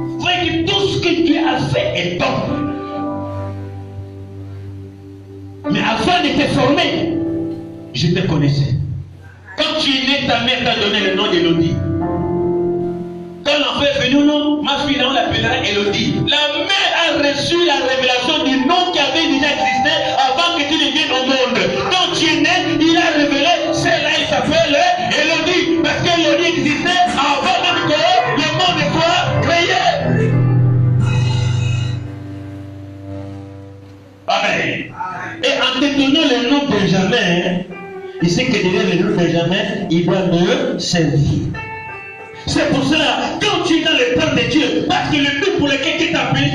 Vous voyez que tout ce que Dieu a fait est bon. Mais avant de te former, je te connaissais. Quand tu es né, ta mère t'a donné le nom d'Élodie. Quand l'enfant est venu, non, ma fille, on l'appellera Élodie. La mère a reçu la révélation du nom qui avait déjà existé avant que tu ne viennes au monde. Quand tu es né, il a révélé, celle-là, il s'appelle Élodie. Parce qu'Élodie existait avant même que le monde soit créé. Amen. Et en te donnant le nom de Benjamin, il sait que derrière le nom de Benjamin, il doit me servir. C'est pour cela, quand tu es dans le plan de Dieu, parce que le but pour lequel tu t'es appelé,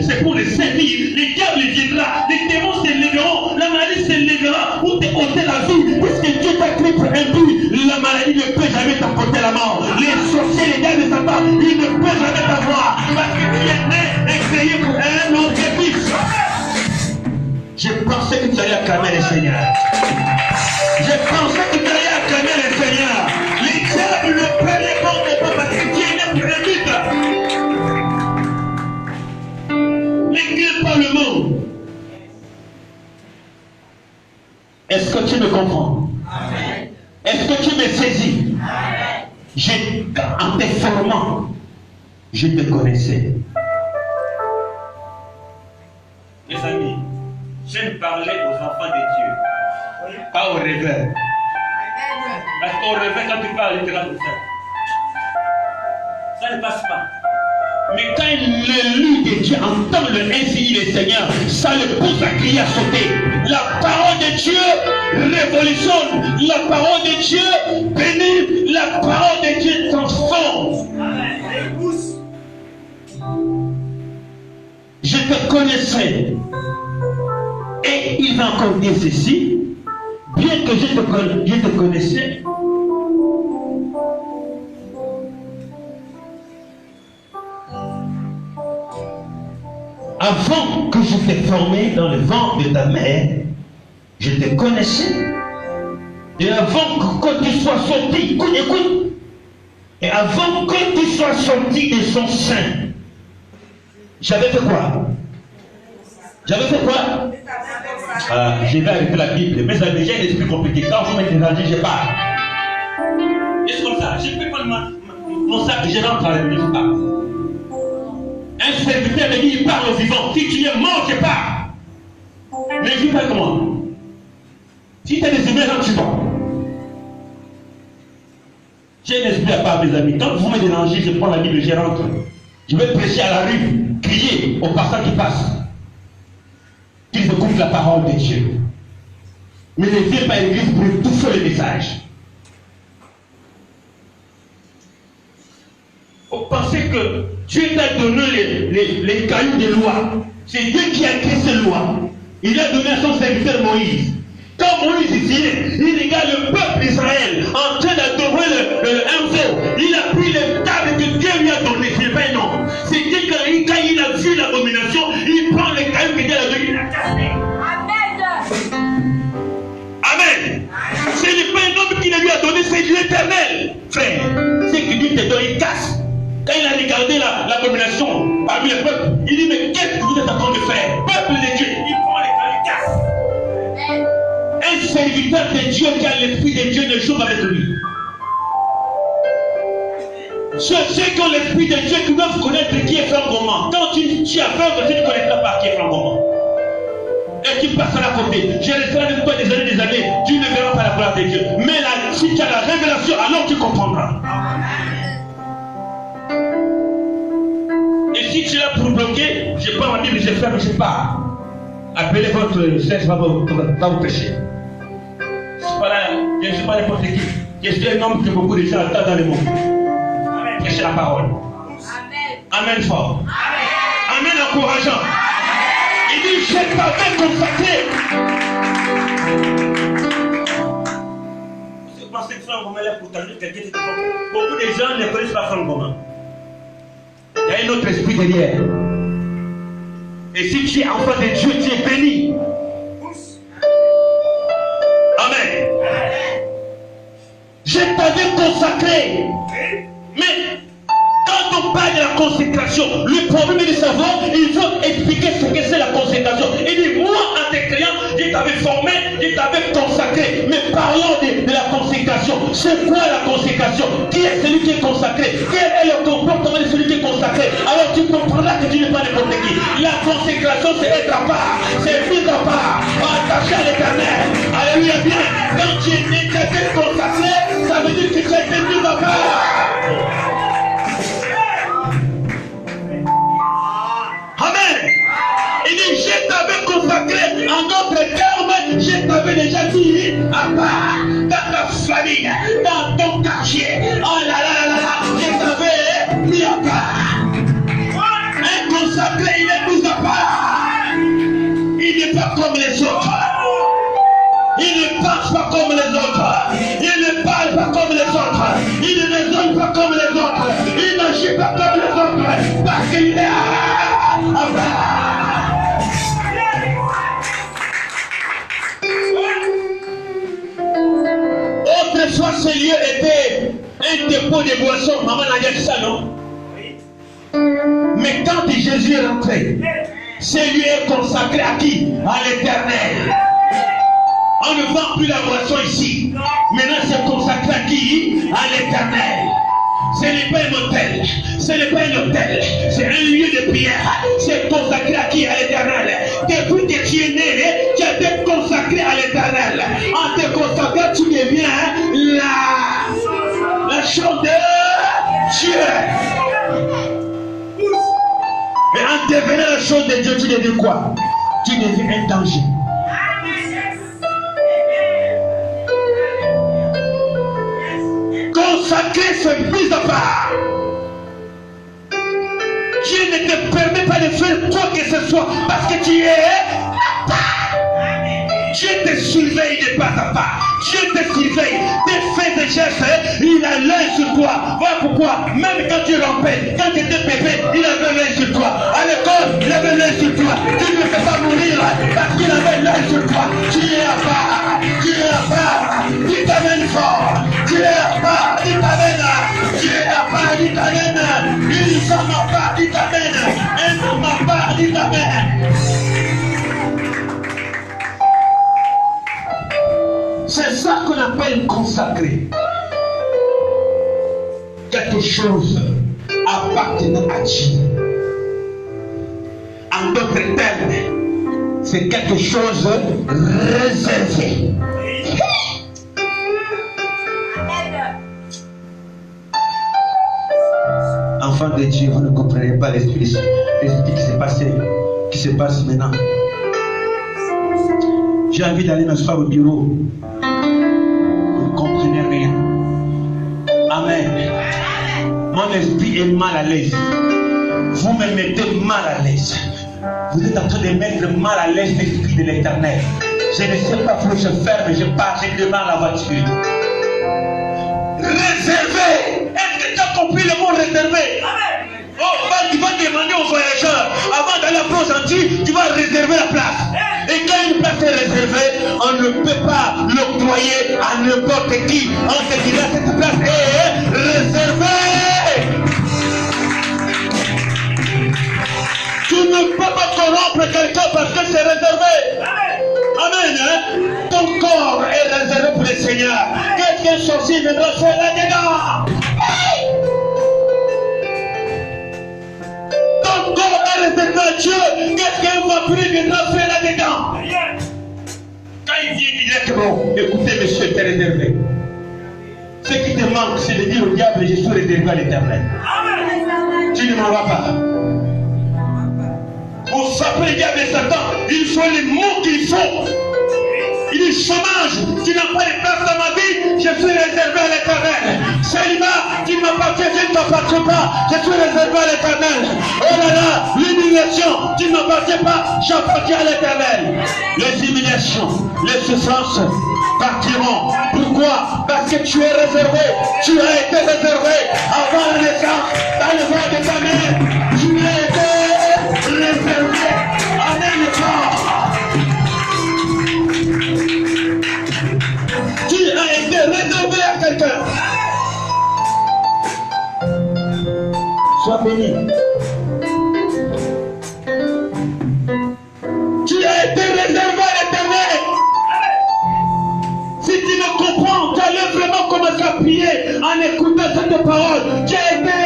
c'est pour le servir, le diable viendra, les démons s'élèveront, la maladie s'élèvera pour te ôter la vie, puisque Dieu t'a créé pour un but. La maladie ne peut jamais t'apporter la mort. Les sorciers, les gars de Satan, ils ne peuvent jamais t'avoir, parce que tu es né et créé pour un autre but. Je pensais que tu allais acclamer le Seigneur. Je pensais que tu allais acclamer le Seigneur. Les diables ne prenaient pas de toi parce que tu es né pour un but. L'église par le monde. Est-ce que tu me comprends? Amen. Est-ce que tu me saisis? Amen. En te formant, je te connaissais. Mes amis, parlait aux enfants de Dieu, pas aux rêveurs. Parce qu'au rêveur, quand tu parles, il te rend ça. Ça ne passe pas. Mais quand l'élu de Dieu entend le ainsi le Seigneur, ça le pousse à crier, à sauter. La parole de Dieu révolutionne. La parole de Dieu bénit. La parole de Dieu transforme. Je te connaissais. Et il va encore dire ceci. Bien que je te connaissais. Avant que je t'ai formé dans le ventre de ta mère, je te connaissais. Et avant que tu sois sorti, écoute. Et avant que tu sois sorti de son sein, j'avais fait quoi? Je vais arrêter la Bible. Mais ça déjà un esprit compliqué. Quand vous m'interrogez, je parle. Et c'est comme ça. Je peux prendre mon sac, je rentre dans la Bible, je parle. Un serviteur me dit, il parle au vivant. Si tu es mort, je pars. Mais je parle comment? Si tu as des humains, rentre chez toi. J'ai un esprit à part, mes amis. Quand vous me dérangez, je prends la Bible, je rentre. Je vais prêcher à la rue, crier aux passants qui passent qu'ils écoutent la parole de Dieu. Mais ne viens pas à l'église pour étouffer le message. Vous pensez que Dieu t'a donné les cailloux de loi. C'est Dieu qui a créé ces lois. Il a donné à son serviteur Moïse. Quand Moïse ici, il regarde le peuple d'Israël en train d'adorer un veau. Il a pris les tables que Dieu lui a données. Ce n'est pas un nom. C'est Dieu quand il a vu l'abomination, il prend les cailloux que Dieu a donnés. Il a cassé. Amen. Ce n'est pas un homme qui lui a donné, c'est l'Éternel. Frère, c'est que Dieu te donne, il casse. Quand il a regardé l'abomination parmi les peuples, il dit, mais qu'est-ce que vous êtes en train de faire? Peuple de Dieu, il prend les cailloux, il casse. Un serviteur de Dieu qui a l'esprit de Dieu ne joue avec lui. Ceux qui ont l'esprit de Dieu qui doivent connaître qui est Franck Goman. Quand tu es aveugle, tu ne connaîtras pas qui est Franck Goman. Et tu passes à la côté. Je resterai avec toi des années, tu ne verras pas la gloire de Dieu. Mais là, si tu as la révélation, alors tu comprendras. Et si tu es là pour bloquer, je prends ma Bible, je ferme, je pars. Appelez votre chef, va vous prêcher. Je ne suis pas n'importe qui. Je suis un homme que beaucoup de gens attendent dans le monde. Prêchez la parole. Amen fort. Amen encourageant. Il dit, je t'avais consacré. Vous pensez que Franck Goman est là pour t'amener quelqu'un qui est bon. Beaucoup de gens ne connaissent pas Franck Goman. Il y a un autre esprit derrière. Et si tu es enfant de Dieu, tu es béni. Amen. Je t'avais consacré. Mais quand on parle de la consécration, le problème est de savoir, il faut expliquer ce que c'est la consécration. Il dit, moi, en te créant, je t'avais formé, je t'avais consacré. Mais parlons de la consécration. C'est quoi la consécration? Qui est celui qui est consacré? Quel est le comportement de celui qui est consacré? Alors tu comprendras que tu n'es pas n'importe qui. La consécration, c'est être à part. C'est vivre à part. Attaché à l'éternel. Alléluia, bien. Quand tu es né, tu as été consacré, ça veut dire que tu as été mis à part. Amen. Il dit, je t'avais consacré, en d'autres termes, je t'avais déjà dit à part, dans ta famille, dans ton quartier. Oh là là là là là, je t'avais mis à part. Un consacré, il est mis à part. Il n'est pas comme les autres. Il ne pense pas comme les autres. Il ne parle pas comme les autres. Il ne raisonne pas comme les autres. Il n'agit pas comme les autres. Parce qu'il est à part. Autrefois, ce lieu était un dépôt de boissons. Maman n'a dit ça, non? Mais quand Jésus est rentré, ce lieu est consacré à qui? À l'Éternel. On ne vend plus la boisson ici. Maintenant, c'est consacré à qui? À l'Éternel. Ce n'est pas un hôtel. Ce n'est pas un hôtel. C'est un lieu de prière. C'est consacré à qui? À l'Éternel. Depuis que tu es né, tu as chose de Dieu, tu deviens quoi? Tu deviens un danger. Consacrer, c'est mise à part. Dieu ne te permet pas de faire quoi que ce soit parce que tu es à part. Dieu te surveille de pas à pas. Dieu te surveille. Tes faits et gestes, il a l'œil sur toi. Voilà pourquoi, même quand tu rampais, quand tu étais bébé, il avait l'œil sur toi. À l'école, il avait l'œil sur toi. Tu ne peux pas mourir parce qu'il avait l'œil sur toi. Tu es à part. Tu es à part. Tu t'amènes fort. Tu es à part. Tu t'amènes. Tu es à part. Tu t'amènes. Une femme à part. Tu t'amènes. Un homme à part. Tu t'amènes. C'est ça qu'on appelle consacrer. Quelque chose appartenant à Dieu. En d'autres termes, c'est quelque chose réservé. Enfant de Dieu, vous ne comprenez pas l'esprit qui se passe maintenant. J'ai envie d'aller m'asseoir au bureau. Vous ne comprenez rien. Amen. Mon esprit est mal à l'aise. Vous me mettez mal à l'aise. Vous êtes en train de mettre mal à l'aise l'esprit de l'Éternel. Je ne sais pas où je ferme, je pars, je demande la voiture. Réservé. Est-ce que tu as compris le mot réservé? Oh, tu vas demander aux voyageurs, avant d'aller à Port-Gentil, tu vas réserver la place. Et quand une place est réservée, on ne peut pas l'octroyer à n'importe qui. On te dira cette place est réservée. Tu ne peux pas corrompre quelqu'un parce que c'est réservé. Amen. Hein? Ton corps est réservé pour le Seigneur. Quelqu'un sorcier viendra faire là-dedans. Ton corps est réservé à Dieu. Quelqu'un vampire viendra faire là-dedans. Quand il vient directement, écoutez, monsieur, t'es réservé. Ce qui te manque, c'est de dire au diable, je suis réservé à l'Éternel. Tu ne m'en vas pas. Pour s'appeler le diable et Satan, il faut les mots qu'il faut. Il dit chômage, tu n'as pas de place dans ma vie, je suis réservé à l'Éternel. Célibat, tu ne m'appartiens, je ne t'appartiens pas, je suis réservé à l'Éternel. Oh là là, l'humiliation, tu ne m'appartiens pas, j'appartiens à l'Éternel. Les humiliations, les souffrances partiront. Pourquoi? Parce que tu es réservé, tu as été réservé avant la naissance, dans le ventre de ta mère. Tu as été réservé. Amen. Tu as été réservé à quelqu'un. Sois béni. Tu as été réservé à l'Éternel. Si tu ne comprends, tu allais vraiment commencer à prier en écoutant cette parole. Tu as été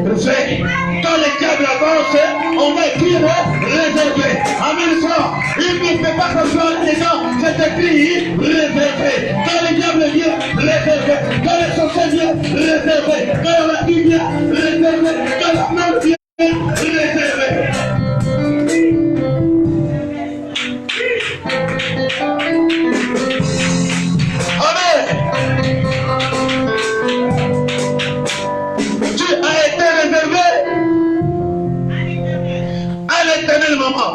réservé. Quand le diable avance, on va écrire réservé. Amen, frère. Il ne peut pas s'asseoir dedans. C'est écrit réservé. Quand le diable vient, réservé. Quand le sorcier vient, réservé. Quand la fille vient, réservé. Quand la mère vient, réservé. Amen. Tu as été réservé à l'Éternel, maman.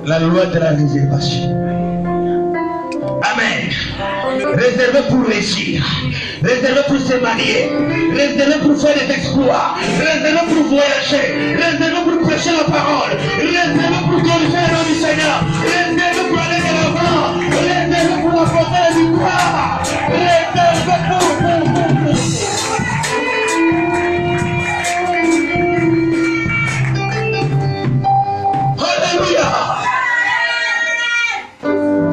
La loi de la réservation. Amen. Réservé pour réussir, réservé pour se marier, réservé pour faire des exploits, réservé pour voyager, réservé pour prêcher la parole, réservé pour glorifier le nom du Seigneur, réservé pour aller de l'avant, réservé pour apporter la victoire, réservé pour. Alléluia.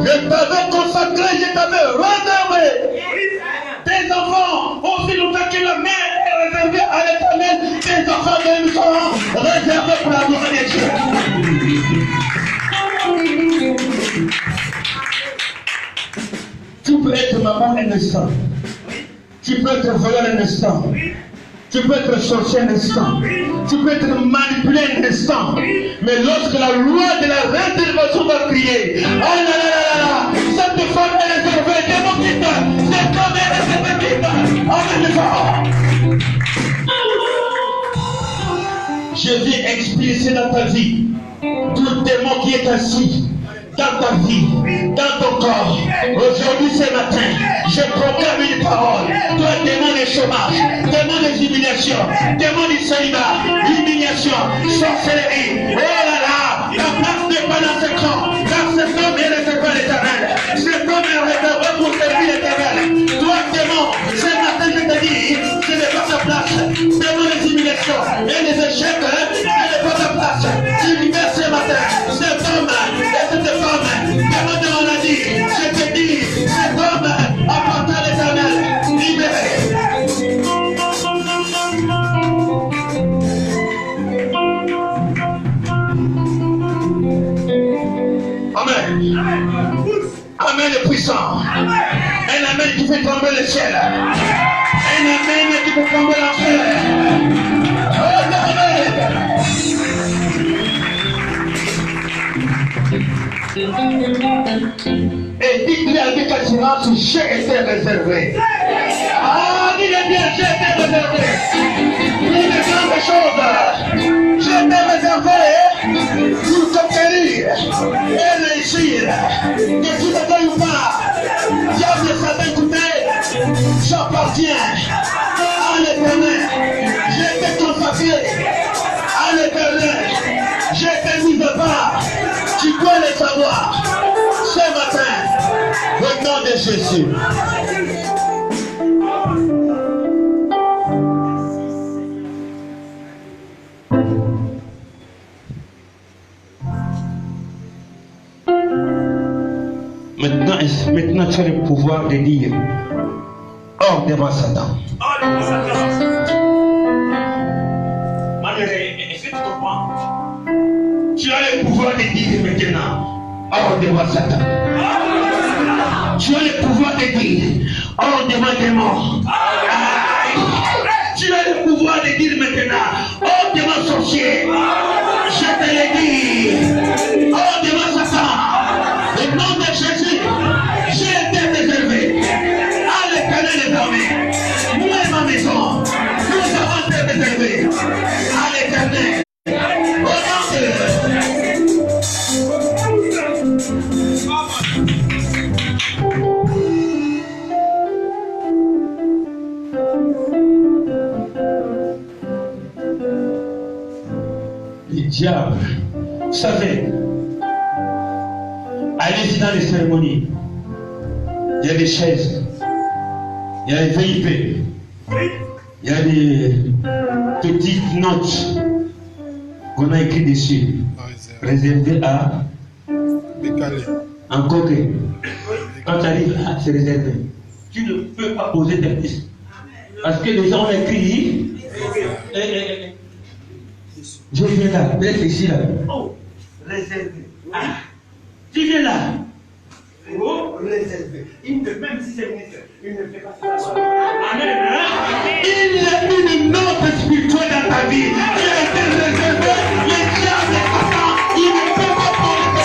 Je t'avais consacré, je t'avais réservé. Tes enfants, aussi longtemps que la mère est réservée à l'Éternel, tes enfants même seront réservés pour la gloire de Dieu. Tu peux être maman un instant. Tu peux être voleur un instant. Tu peux être sorcier un instant. Tu peux être manipulé un instant. Mais lorsque la loi de la réservation va crier, oh là là là là, cette femme est réservée, démocrate, cette femme est réservée, amen les enfants. Je viens expulser dans ta vie tout démon qui est assis dans ta vie, dans ton corps. Aujourd'hui, ce matin, je proclame une parole. Toi, démon de chômage, démon des humiliations, démon du célibat, humiliation, sorcellerie. Oh là là, la place n'est pas dans ce camp, car cet homme est réservé à l'éternel. Cet homme est réservé pour servir l'éternel. Toi, démon, ce matin, je te dis, ce n'est pas ta place. Démon des humiliations et des échecs, ce n'est pas ta place. Tu libères ce matin, cet homme et cette femme, démon de maladie, je te dis, cet homme appartient à l'éternel, libéré. Amen. Amen le puissant. Un amen qui fait tomber le ciel. Un amen qui fait tomber l'enfer. Oh, amen. Et dites-lui avec assurance, j'ai été réservé. Ah, dis-le bien, j'ai été réservé. Dis de grandes choses. J'ai été réservé pour conquérir et réussir. Que tu ne veuilles pas. Diable savait écouter. J'appartiens à l'éternel. J'ai été consacré à l'éternel. J'ai été mis à part. Tu dois le savoir. Ce matin, au nom de Jésus. Maintenant, tu as le pouvoir de dire hors de moi, Satan. Est-ce que tu comprends? Tu as le pouvoir de dire maintenant hors de moi, Satan. Tu as le pouvoir de dire hors de moi, démon. Tu as le pouvoir de dire maintenant hors de moi, sorcier. Je te le dis hors de moi, Satan. Au nom de Jésus, j'ai été réservé à l'éternel des armées. Moi et ma maison, nous avons été réservés à l'éternel. Au nom de le diable, vous savez, allez-y dans les cérémonies. Il y a des chaises. Il y a des VIP. Il y a des petites notes qu'on a écrites dessus. Réservées à décalé. Encore que quand tu arrives là, c'est réservé. Tu ne peux pas poser tes pistes. Parce que les gens ont écrit. Je viens là, peut-être ici là. Oh, réservé. Ah. Tu viens là. Oh, réservé. Même si c'est ministre, il ne fait pas ça. Amen. Il y a une note spirituelle dans ta vie. Il a été réservé. Les diables est content. Il ne peut pas poser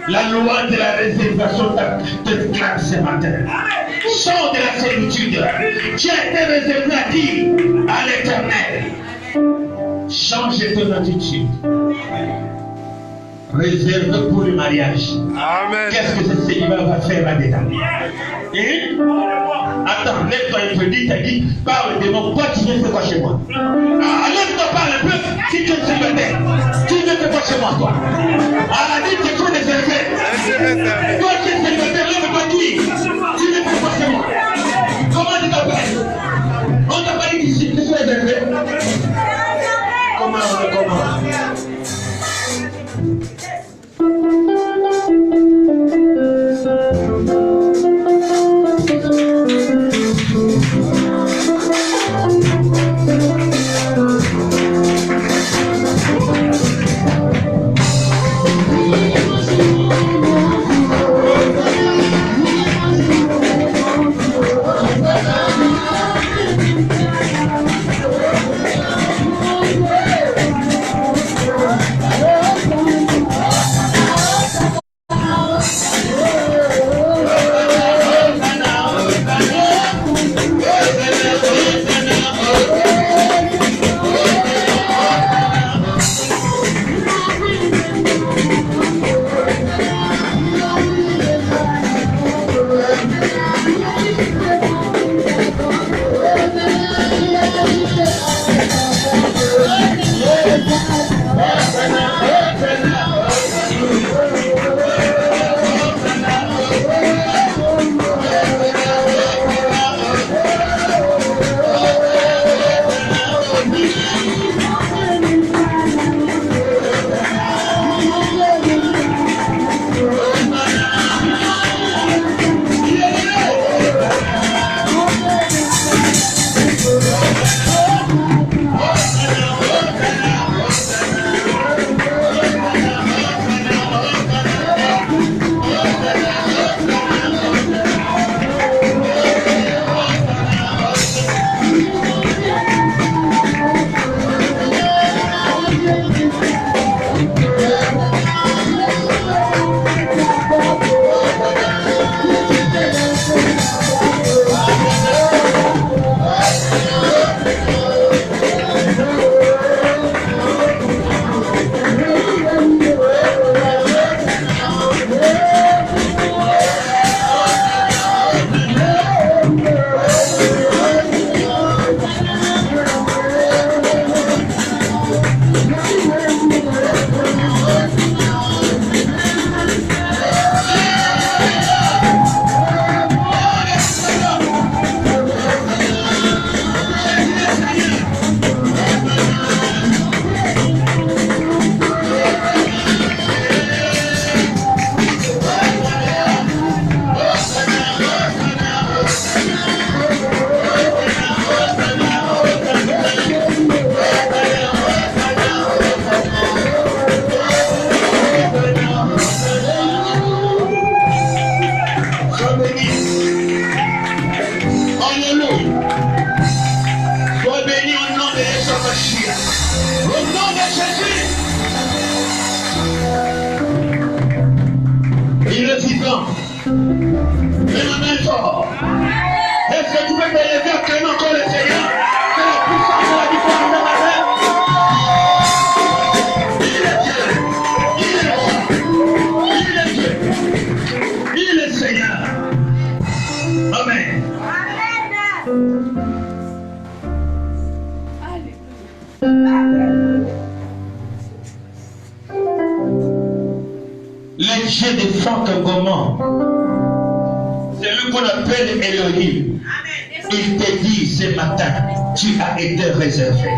la loi de la réservation te claque ce matin. Sors de la servitude. Tu as été réservé à qui? À l'éternel. Change ton attitude. Réservé pour le mariage. Amen. Qu'est-ce que ce Seigneur va faire là-dedans? Hein? Attends, lève-toi interdit, t'as dit, parle de mon pote, tu viens faire quoi chez moi? Alors tu me parles un peu, si tu es célibataire, tu viens faire quoi chez moi, toi? Ah, dis, tu es trop déservé. Toi, tu es célibataire, l'homme pas qui? Tu viens faire quoi chez moi? Comment tu t'appelles? On t'a pas dit que tu es déservé? Comment? Les dieux des fortes gommants, c'est lui qu'on appelle Elohim. Il te dit ce matin, tu as été réservé.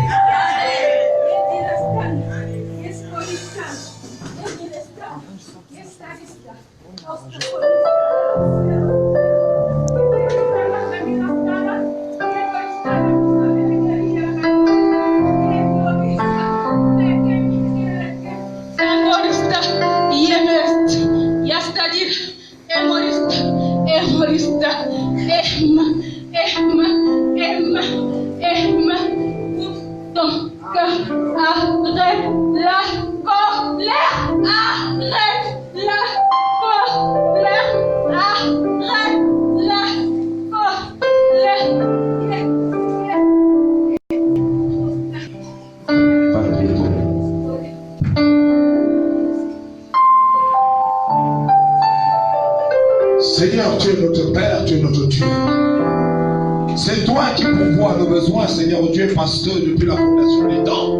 C'est toi qui pourvois nos besoins, Seigneur Dieu, parce que depuis la fondation des temps,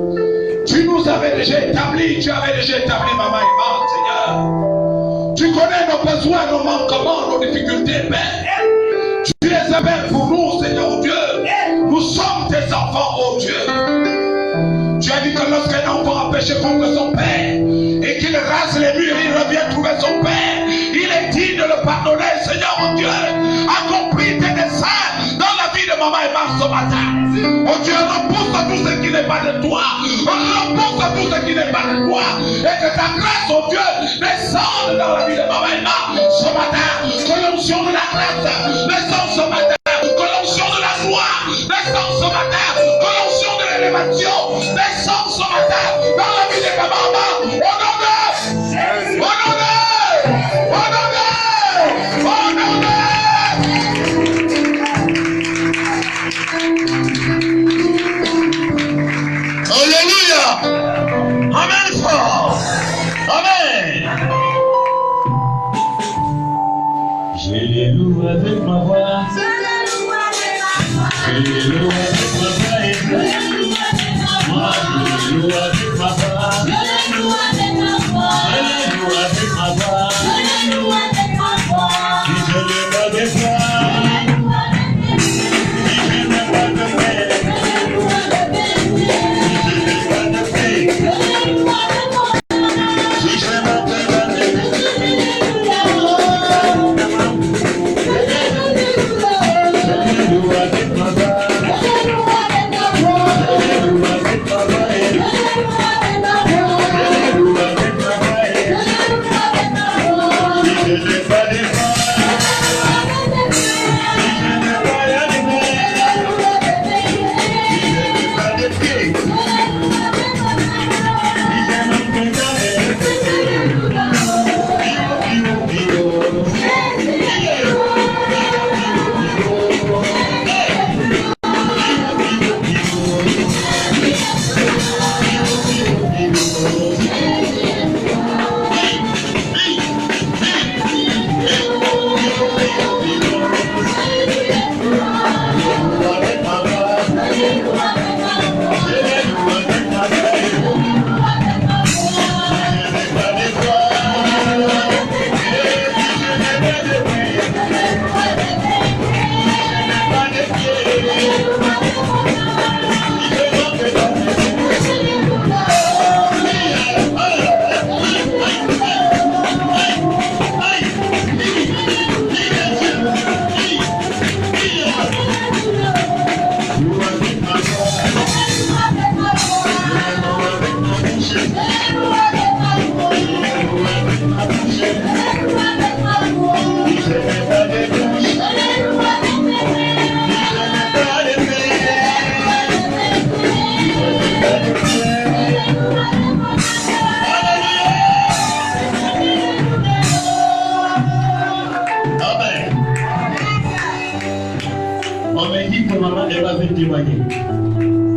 tu nous avais déjà établi, tu avais déjà établi maman et maman, Seigneur. Tu connais nos besoins, nos manquements, nos difficultés, Père. Tu les appelles pour nous, Seigneur Dieu. Nous sommes tes enfants, oh Dieu. Tu as dit que lorsqu'un enfant a péché contre son père et qu'il rase les murs, il revient trouver son père. Il est digne de le pardonner, Seigneur mon Dieu. Accomplis tes desseins dans la vie de maman et maman ce matin. Oh Dieu, repousse tout ce qui n'est pas de toi. Repousse tout ce qui n'est pas de toi. Et que ta grâce, oh Dieu, descende dans la vie de maman et maman ce matin. Que l'onction de la grâce descende ce matin. Que l'onction de la gloire descende ce matin. Que l'onction de l'élévation descende ce matin dans la vie de maman et maman. Au nom de Alléluia. Amen fort. Amen. Je les loue avec ma voix. Je les loue avec ma voix. Moi je les loue avec ma voix. Je les loue avec ma voix. Si je n'ai pas de foi, si je n'ai pas de paix, si je n'ai pas de paix, si je n'ai pas de paix, je les loue avec ma voix.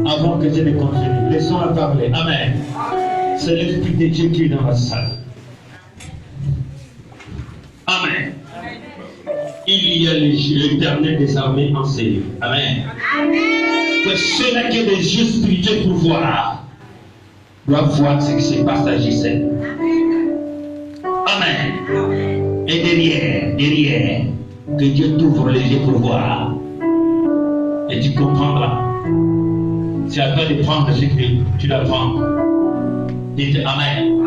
Avant que je ne continue, laissons-la parler. Amen. C'est l'Esprit de Dieu qui est dans la salle. Amen. Il y a l'Éternel des armées en Seigneur. Amen. Que ceux-là que les yeux spirituels pour voir doivent voir ce qui se passe à Gisèle. Amen. Et derrière, que Dieu t'ouvre les yeux pour voir. Et tu comprendras. C'est à toi de prendre ce que tu dois prendre. Dites Amen.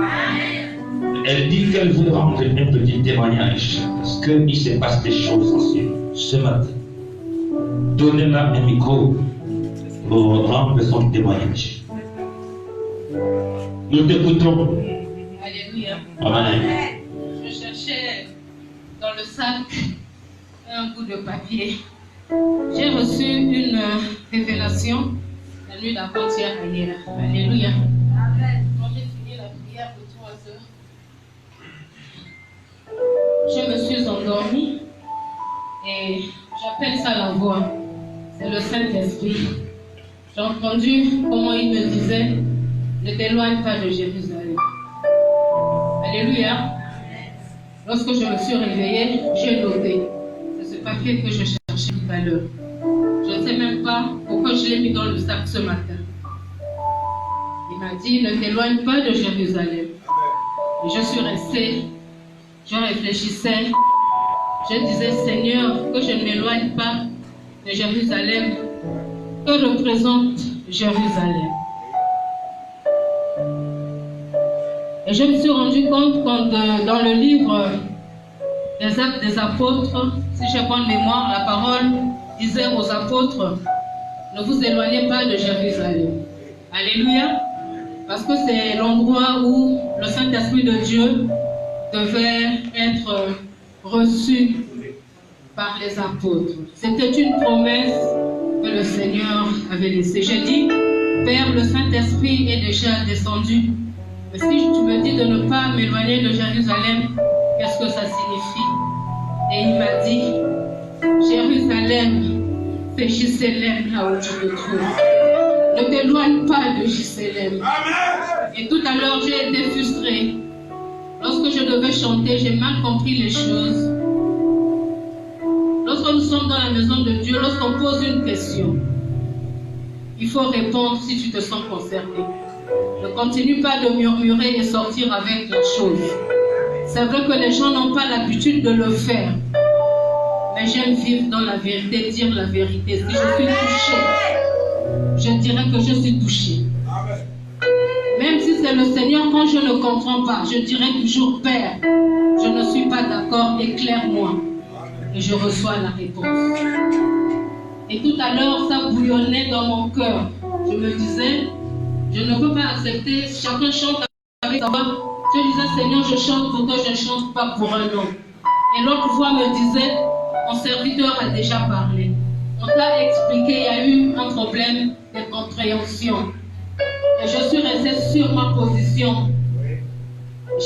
Elle dit qu'elle veut rendre un petit témoignage. Parce qu'il se passe des choses ensuite ce matin. Donnez-la un micro pour rendre son témoignage. Nous t'écoutons. Alléluia. Amen. Je cherchais dans le sac un bout de papier. J'ai reçu une révélation la nuit d'avant-hier à Yéla. Alléluia. Quand j'ai fini la prière de 3 heures, je me suis endormie et j'appelle ça la voix. C'est le Saint-Esprit. J'ai entendu comment il me disait, ne t'éloigne pas de Jérusalem. Alléluia. Lorsque je me suis réveillée, j'ai noté. C'est ce papier que je cherchais tout à l'heure. pas pourquoi je l'ai mis dans le sac ce matin. Il m'a dit, ne t'éloigne pas de Jérusalem. Et je suis restée, je réfléchissais, je disais, Seigneur, que je ne m'éloigne pas de Jérusalem. Que représente Jérusalem? Et je me suis rendu compte quand dans le livre des Actes des Apôtres, si j'ai bonne mémoire, la parole disait aux apôtres, ne vous éloignez pas de Jérusalem. Alléluia. Parce que c'est l'endroit où le Saint-Esprit de Dieu devait être reçu par les apôtres. C'était une promesse que le Seigneur avait laissée. J'ai dit, Père, le Saint-Esprit est déjà descendu. Mais si tu me dis de ne pas m'éloigner de Jérusalem, qu'est-ce que ça signifie? Et il m'a dit, Jérusalem, c'est Jérusalem là où tu te trouves. Ne t'éloigne pas de Jérusalem. Et tout à l'heure, j'ai été frustrée. Lorsque je devais chanter, j'ai mal compris les choses. Lorsque nous sommes dans la maison de Dieu, lorsqu'on pose une question, il faut répondre si tu te sens concerné. Ne continue pas de murmurer et sortir avec la chose. C'est vrai que les gens n'ont pas l'habitude de le faire. Mais j'aime vivre dans la vérité, dire la vérité. Si je suis touchée, je dirais que je suis touchée. Même si c'est le Seigneur, quand je ne comprends pas, je dirais toujours, Père, je ne suis pas d'accord, éclaire-moi. Et je reçois la réponse. Et tout à l'heure, ça bouillonnait dans mon cœur. Je me disais, je ne peux pas accepter, chacun chante avec sa voix. Je disais, Seigneur, je chante pour que je ne chante pas pour un homme. Et l'autre voix me disait, mon serviteur a déjà parlé. On t'a expliqué, il y a eu un problème de compréhension. Et je suis restée sur ma position.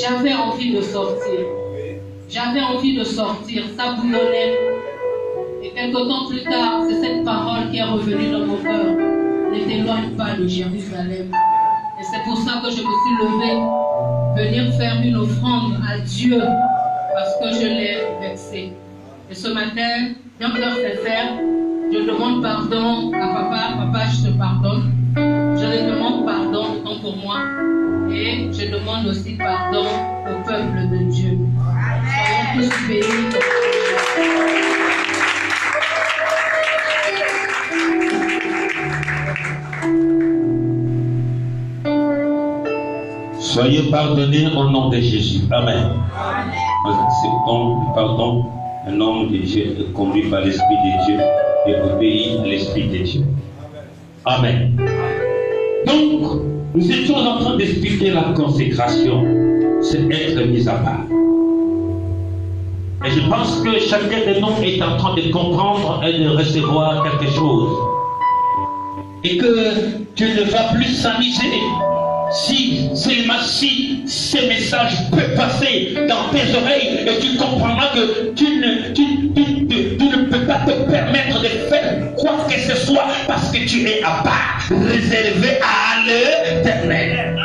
J'avais envie de sortir. J'avais envie de sortir. Ça bouillonnait. Et quelque temps plus tard, c'est cette parole qui est revenue dans mon cœur. Ne t'éloigne pas de Jérusalem. Et c'est pour ça que je me suis levée, venir faire une offrande à Dieu, parce que je l'ai vexé. Et ce matin, d'un cœur sincère, je demande pardon à papa. Papa, je te pardonne. Je lui demande pardon autant pour moi. Et je demande aussi pardon au peuple de Dieu. Soyons tous bénis. Soyez pardonnés au nom de Jésus. Amen. Nous acceptons le pardon. Un homme de Dieu est conduit par l'Esprit de Dieu et obéit à l'Esprit de Dieu. Amen. Donc, nous étions en train d'expliquer la consécration. C'est être mis à part. Et je pense que chacun de nous est en train de comprendre et de recevoir quelque chose. Et que tu ne vas plus s'amuser. Si seulement si ces messages peuvent passer dans tes oreilles et tu comprendras que tu ne peux pas te permettre de faire quoi que ce soit parce que tu es à part, réservé à l'Éternel.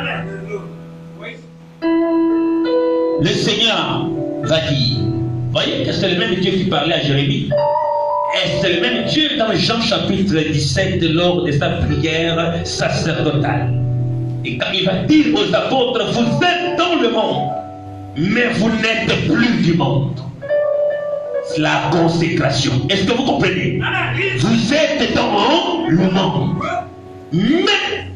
Le Seigneur va dire, voyez que c'est le même Dieu qui parlait à Jérémie. Et c'est le même Dieu dans Jean chapitre 17 lors de sa prière sacerdotale. Et quand il va dire aux apôtres, vous êtes dans le monde, mais vous n'êtes plus du monde. C'est la consécration. Est-ce que vous comprenez? Vous êtes dans le monde, mais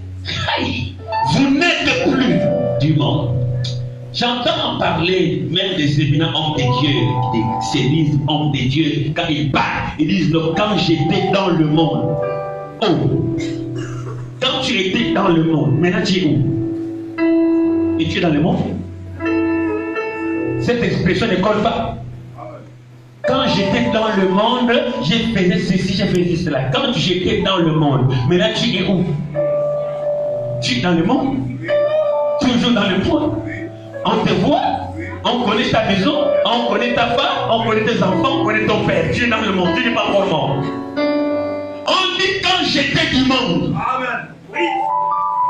vous n'êtes plus du monde. J'entends parler même des éminents hommes de Dieu, des sénistes hommes de Dieu, quand ils parlent, ils disent, quand j'étais dans le monde, oh, quand tu étais dans le monde, maintenant tu es où? Et tu es dans le monde? Cette expression ne colle pas. Quand j'étais dans le monde, j'ai fait ceci, j'ai fait cela. Quand j'étais dans le monde, maintenant tu es où? Tu es dans le monde? Toujours dans le monde? On te voit, on connaît ta maison, on connaît ta femme, on connaît tes enfants, on connaît ton père. Tu es dans le monde, tu n'es pas encore mort. On dit quand j'étais du monde. Amen. Oui.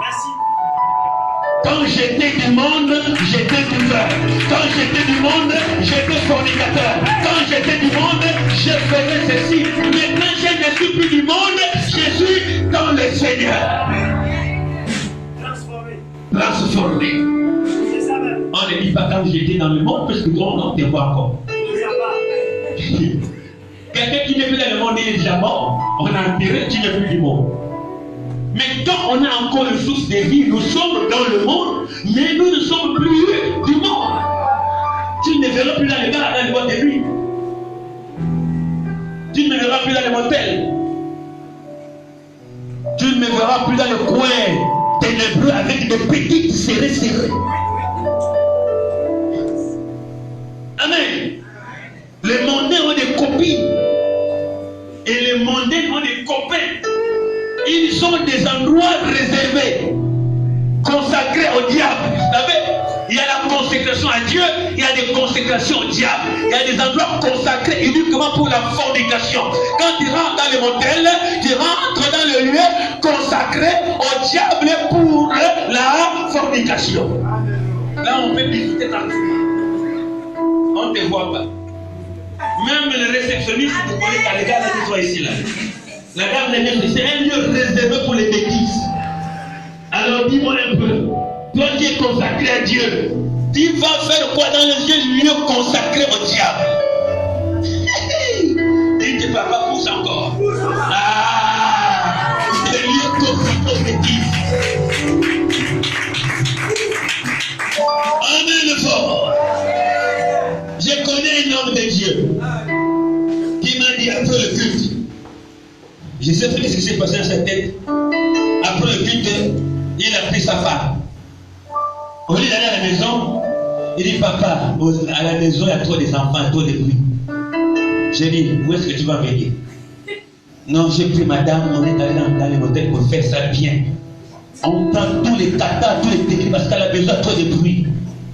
Merci. Quand j'étais du monde, j'étais buveur. Quand j'étais du monde, j'étais fornicateur. Quand j'étais du monde, je faisais ceci. Maintenant, je ne suis plus du monde, je Seigneur. Transformé. On ne dit pas quand j'étais dans le monde, parce que toi, on te voit encore. Quelqu'un qui n'est plus dans le monde, il est déjà mort. On a enterré, tu n'es plus du monde. Mais quand on a encore une source de vie, nous sommes dans le monde, mais nous ne sommes plus du monde. Tu ne me verras plus dans les bars, dans les boîtes de nuit. Tu ne me verras plus dans les motels. Tu ne me verras plus dans le coin ténébreux avec des petites serrées. Amen. Les mondains ont des copines. Et les mondains ont des copains. Ils ont des endroits réservés, consacrés au diable. Vous savez, il y a la consécration à Dieu, il y a des consécrations au diable. Il y a des endroits consacrés uniquement pour la fornication. Quand tu rentres dans le motel, tu rentres dans le lieu consacré au diable pour la fornication. Là, on peut visiter tranquillement. On ne te voit pas. Même le réceptionniste, vous voyez qu'à l'égard de toi ici là. La dame c'est un lieu réservé pour les bêtises. Alors dis-moi un peu, toi qui es consacré à Dieu, tu vas faire quoi dans le lieu consacré au diable? Dis tes papas pousse encore. Ah, le lieu consacré aux bêtises. Amen le fort. Je connais un homme de Dieu qui m'a dit après le culte. Je sais ce qui s'est passé dans sa tête. Après le culte, il a pris sa femme. Au lieu d'aller à la maison, il dit papa, à la maison il y a trop des enfants, trop de bruit. J'ai dit, où est-ce que tu vas venir? Non, j'ai pris madame, on est allé dans les motels pour faire ça bien. On prend tous les tatas, tous les techniques parce qu'à la maison il y a trop de bruit.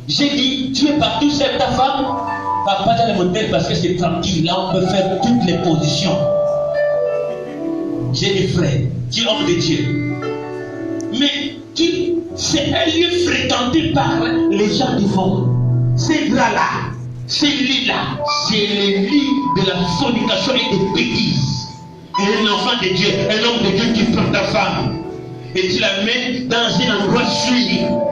J'ai dit, tu es partout seul ta femme? Papa dans les motels parce que c'est tranquille, là on peut faire toutes les positions. J'ai des frères, tu es homme de Dieu. Mais c'est un lieu fréquenté par les gens du monde. Ces draps-là, ces lits-là, c'est les lits de la fornication et des bêtises. Et un enfant de Dieu, un homme de Dieu qui prend ta femme et tu la mets dans un endroit sûr.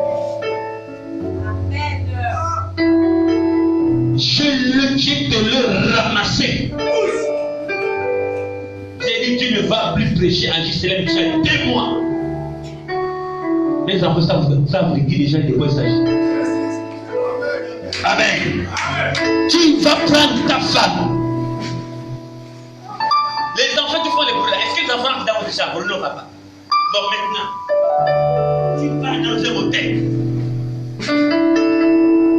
Je te le ramasser. J'ai dit, tu ne vas plus prêcher à Jérusalem, tu as 2 mois. Les enfants savent de qui déjà de quoi il s'agit. Amen. Tu vas prendre ta femme. Les enfants qui font les problèmes, est-ce que les enfants qui ont déjà volé non, papa? Donc maintenant, tu vas dans un hôtel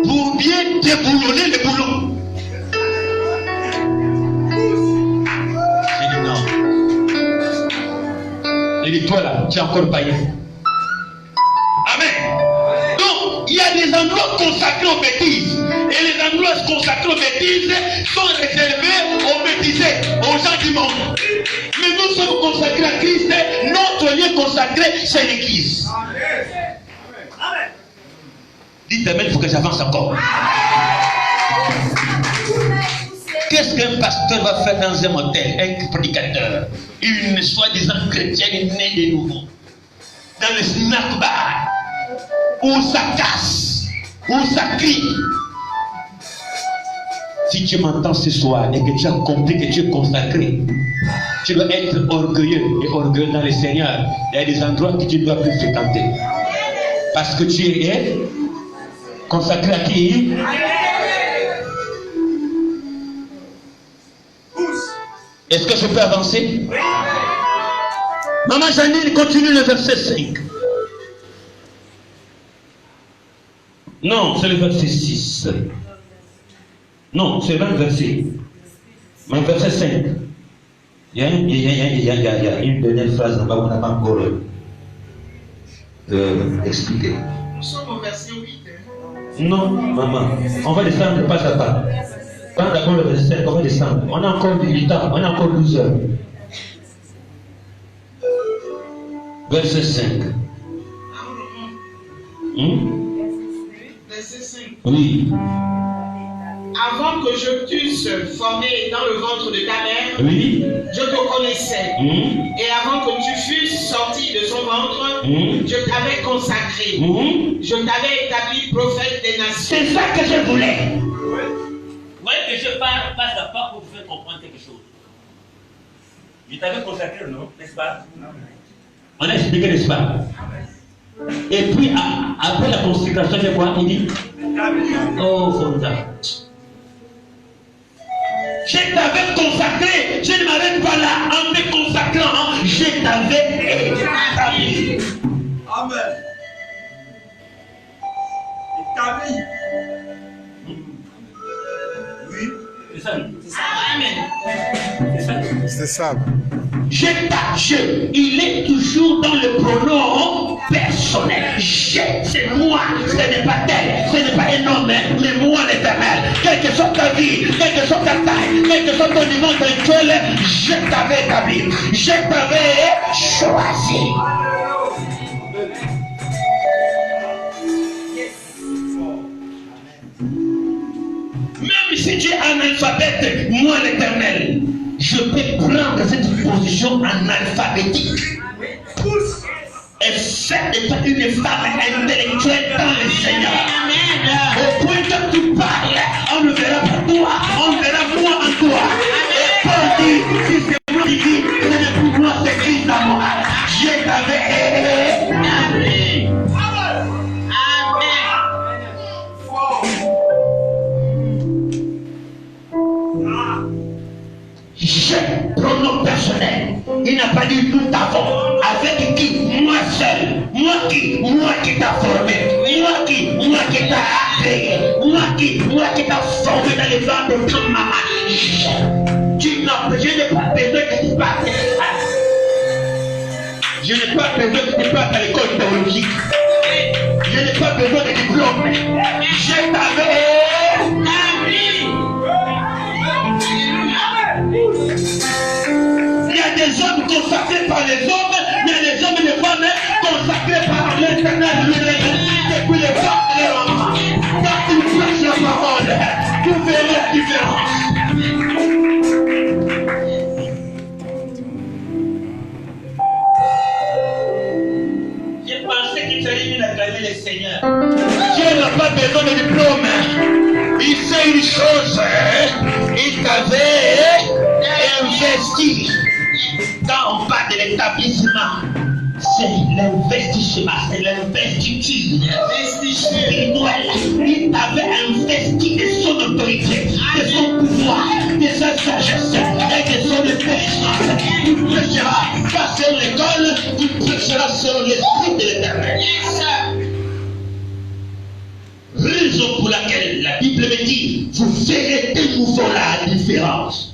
pour bien déboulonner le boulot. Et toi là, tu es encore païen. Amen. Donc, il y a des endroits consacrés aux bêtises. Et les endroits consacrés aux bêtises sont réservés aux bêtisés, aux gens du monde. Mais nous sommes consacrés à Christ. Notre lieu consacré, c'est l'église. Amen. Dites amen, il faut que j'avance encore. Qu'est-ce qu'un pasteur va faire dans un motel, un prédicateur, une soi-disant chrétienne née de nouveau, dans le snack bar, où ça casse, où ça crie? Si tu m'entends ce soir et que tu as compris que tu es consacré, tu dois être orgueilleux et orgueilleux dans le Seigneur. Il y a des endroits que tu ne dois plus fréquenter. Parce que tu es consacré à qui? Est-ce que je peux avancer? Maman Janine, continue le verset 5. Non, c'est le verset 6. Non, c'est le même verset. Mais verset 5. Il y a une dernière phrase là-bas qu'on n'a pas encore expliqué. Nous sommes au verset 8. Non, maman. On va descendre pas à pas. Prends d'abord le verset 5, on va descendre. On a encore 8 ans, on a encore 12 heures. Verset 5. Verset 5. Oui. Avant que je t'eusse formé dans le ventre de ta mère, Oui. je te connaissais. Et avant que tu fusses sorti de Je t'avais consacré. Je t'avais établi prophète des nations. C'est ça que je voulais. Vous voyez que je parle pas à pas pour vous faire comprendre quelque chose. Je t'avais consacré, non? N'est-ce pas? On a expliqué, n'est-ce pas? Et puis, après la consécration, c'est quoi? Il dit, oh, Fonda. Je t'avais consacré, je ne m'arrête pas là. En te consacrant, je t'avais établi. Amen. Établi. Oui. C'est ça. Amen. C'est ça. C'est ça. Il est toujours dans le pronom personnel. C'est moi, ce n'est pas tel, ce n'est pas un homme, mais moi l'Éternel. Quelle que soit ta vie, quelle que soit ta taille, quel que soit ton niveau intellectuel, je t'avais établi, je t'avais choisi. Même si tu es analphabète, moi l'Éternel, je peux prendre cette position analphabétique et faire de toi une femme intellectuelle dans le Seigneur. Au point que tu parles, on ne verra pas toi, on verra moi en toi. Et Paul dit, si c'est moi qui dis, ce n'est plus moi, c'est Christ à moi. Je t'avais établi. Je, pronom personnel. Il n'a pas dit nous t'avons. Avec qui? Moi seul. Moi qui t'a formé. Moi qui t'a créé. Moi qui t'a formé dans les ventres de ton maman. Je n'ai pas besoin que tu partes. Je n'ai pas besoin que tu partes à l'école théologique. Je n'ai pas besoin de diplôme. Je t'avais établi. Il y a des hommes consacrés par les hommes, il y a des hommes et des femmes consacrés par l'Éternel lui-même. Depuis les femmes et les enfants. Quand tu prêches la parole, tu verras la différence. J'ai pensé qu'il fallait bien acclamer le Seigneur. Dieu n'a pas besoin de diplôme. Il sait une chose. Il t'avait investi. Quand on parle de l'établissement, c'est l'investissement, c'est l'investiture spirituelle. Il t'avait investi de son autorité, de son pouvoir, de sa sagesse et de son intelligence. Tu prêcheras pas sur l'école, tu prêcheras sur l'esprit de l'Éternel. Raison pour laquelle la Bible me dit, vous verrez de nouveau la différence.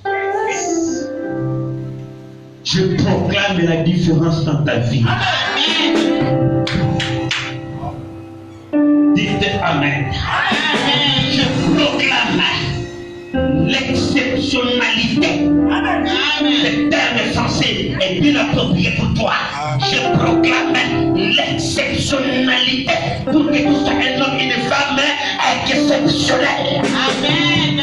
Je proclame la différence dans ta vie. Amen. Dites Amen. Amen. Je proclame l'exceptionnalité. Le terme est censé et bien approprié pour toi. Je proclame l'exceptionnalité pour que tu sois un homme et une femme exceptionnelle. Amen.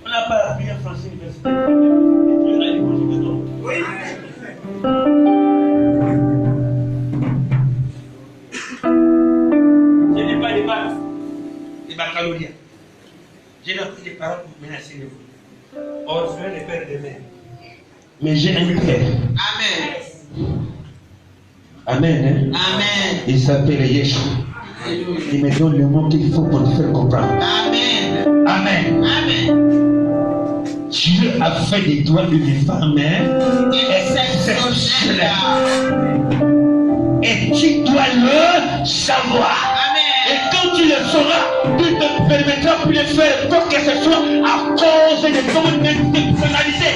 On n'a pas appris en français universitaire. Oui. Je n'ai pas de bac, de baccalauréat. Je n'ai appris des paroles pour menacer les vous. Orphelin de père et de mère. Mais j'ai un père. Amen. Amen. Hein? Amen. Il s'appelle Yeshua. Il me donne le mot qu'il faut pour te faire comprendre. Amen. Amen. Amen. Dieu a fait de toi une femme exceptionnelle. Et tu dois le savoir. Amen. Et quand tu le sauras, tu ne te permettras plus de faire quoi que ce soit à cause de ton personnalité.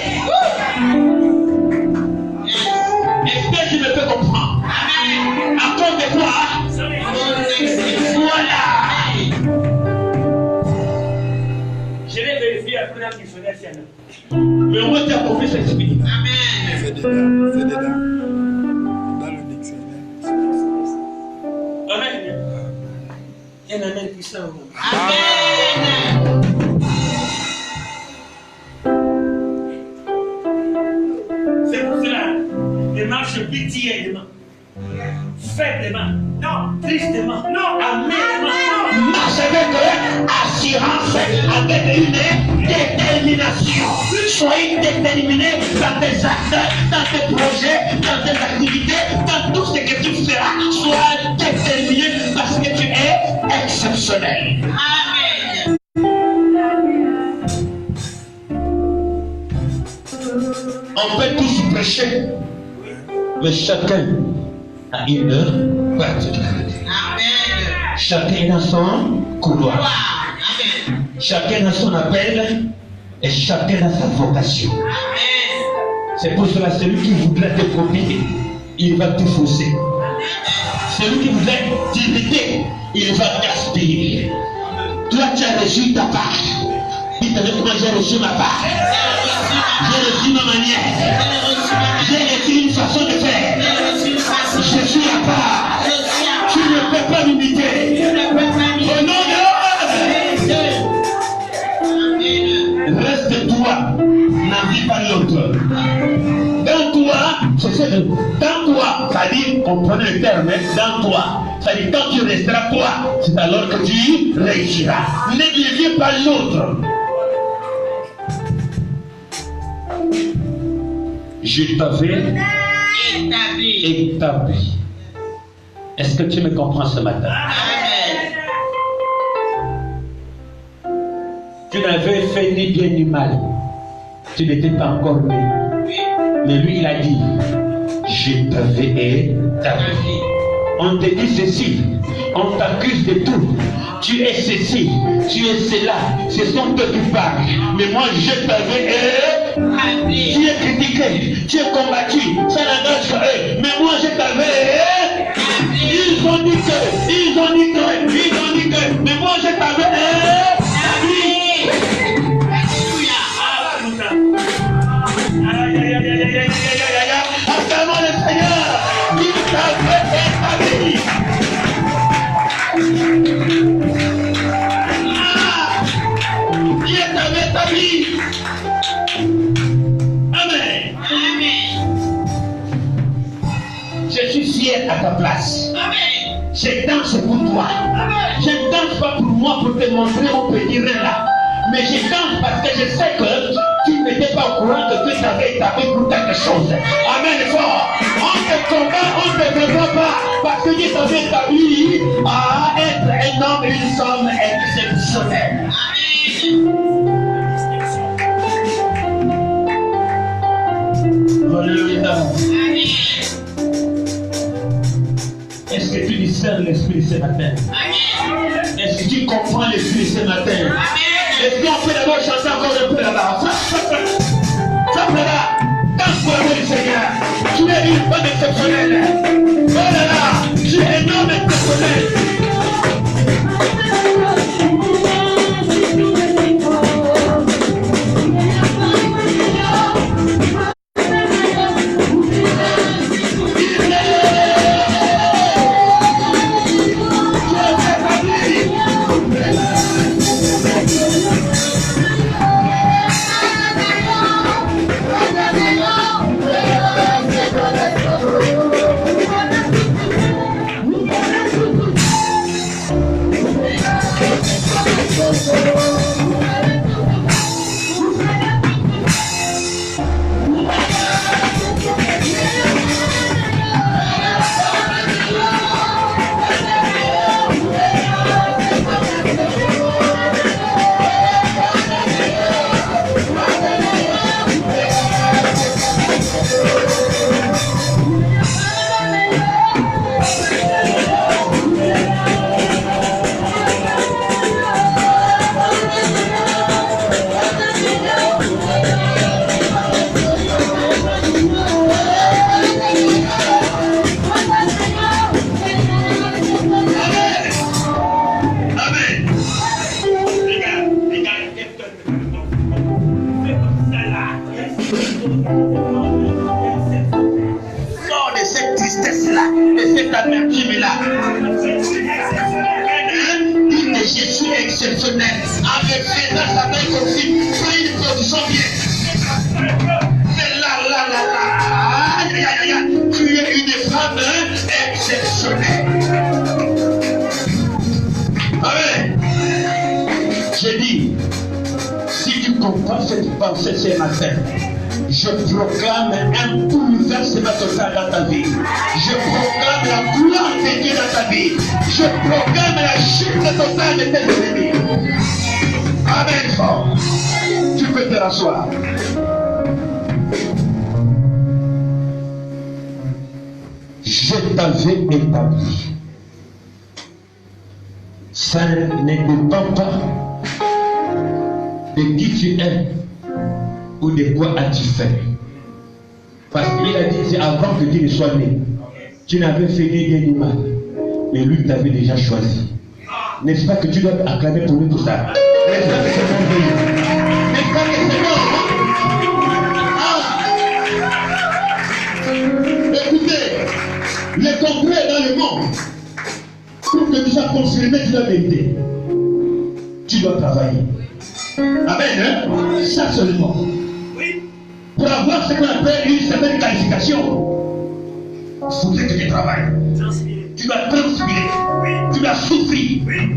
Est-ce que tu me fais comprendre? Amen. À cause de quoi? Voilà. Je l'ai vérifié après un dictionnaire. Mais moi, tu as compris cette esprit. Amen. C'est dedans. Dans le dictionnaire. Amen. Un amen puissant. Amen. C'est pour cela, démarche marche pitiément, faiblement, non, tristement, non, amèrement, non. Marche avec assurance, avec une détermination. Soyez déterminé dans tes actes, dans tes projets, dans tes activités, dans tout ce que tu feras. Sois déterminé parce que tu es exceptionnel. Amen. On peut tous prêcher, mais chacun a une heure particularité. Amen. Chacun a son couloir. Amen. Chacun a son appel et chacun a sa vocation. Amen. C'est pour cela celui qui voudrait te copier, il va tout fausser. Celui qui voudrait t'imiter, il va gaspiller. Toi, tu as reçu ta part. Dites-moi comment j'ai reçu ma part. J'ai reçu ma manière. J'ai reçu une façon de faire. Je suis à part. Tu ne peux pas m'imiter. Au nom de l'homme. Reste toi. N'envie pas l'autre. Dans toi, dans toi, ça dit, comprenez le terme, dans toi. Ça dit, quand tu resteras toi, c'est alors que tu réussiras. Négligez pas l'autre. Je t'avais établi. Est-ce que tu me comprends ce matin? Amen. Tu n'avais fait ni bien ni mal. Tu n'étais pas encore né. Mais lui, il a dit, je t'avais établi. On te dit ceci, on t'accuse de tout. Tu es ceci, tu es cela. Ce sont eux qui parlent. Mais moi, je t'avais établi. Tu es critiqué, tu es combattu. Ça n'engage que eux. Mais moi, je t'avais établi. Ils ont dit que. Mais moi, je t'avais établi. Acclamons le Seigneur, il t'avait établi. Il t'avait établi. Amen. Je suis fier à ta place. Je danse pour toi. Je ne danse pas pour moi pour te montrer mon petit rein là. Mais je danse parce que je sais que tu n'étais pas au courant que tu t'avais établi pour quelque chose. Amen, fort. On te combat, on ne te verra pas. Parce que Dieu t'avait établi à être un homme et une femme exceptionnelle. Alléluia. Est-ce que tu discernes l'esprit ce matin? Est-ce que tu comprends l'esprit ce matin? Est-ce qu'on peut d'abord chanter encore un peu là-bas? Frappe là, danse pour l'amour du Seigneur. Tu es une femme exceptionnelle. Oh là là, tu es un homme exceptionnel. Sors de cette tristesse-là, de cette amertume-là. Dis que je suis exceptionnel. Avec César, ça va être aussi. Prie une production bien. C'est là. Aïe. Tu avoir cette pensée ce matin. Je proclame un bouleversement total dans ta vie. Je proclame la gloire de Dieu dans ta vie. Je proclame la chute totale de tes ennemis. Amen, fort. Tu peux te rasseoir. Je t'avais établi. Ça ne dépend pas de qui tu es ou de quoi as-tu fait. Parce qu'il a dit, c'est avant que Dieu ne soit né. Tu n'avais fait ni bien ni mal. Mais lui t'avait déjà choisi. N'est-ce pas que tu dois acclamer pour lui pour ça? N'est-ce pas que c'est bon? N'est-ce pas que c'est bon? Écoutez, les congrès dans le monde, pour que tu sois confirmé, tu dois méditer. Tu dois travailler. Amen, hein? Ça seulement. Pour avoir ce qu'on appelle une certaine qualification, il faudrait que tu travailles. Tu dois transpirer, tu dois souffrir.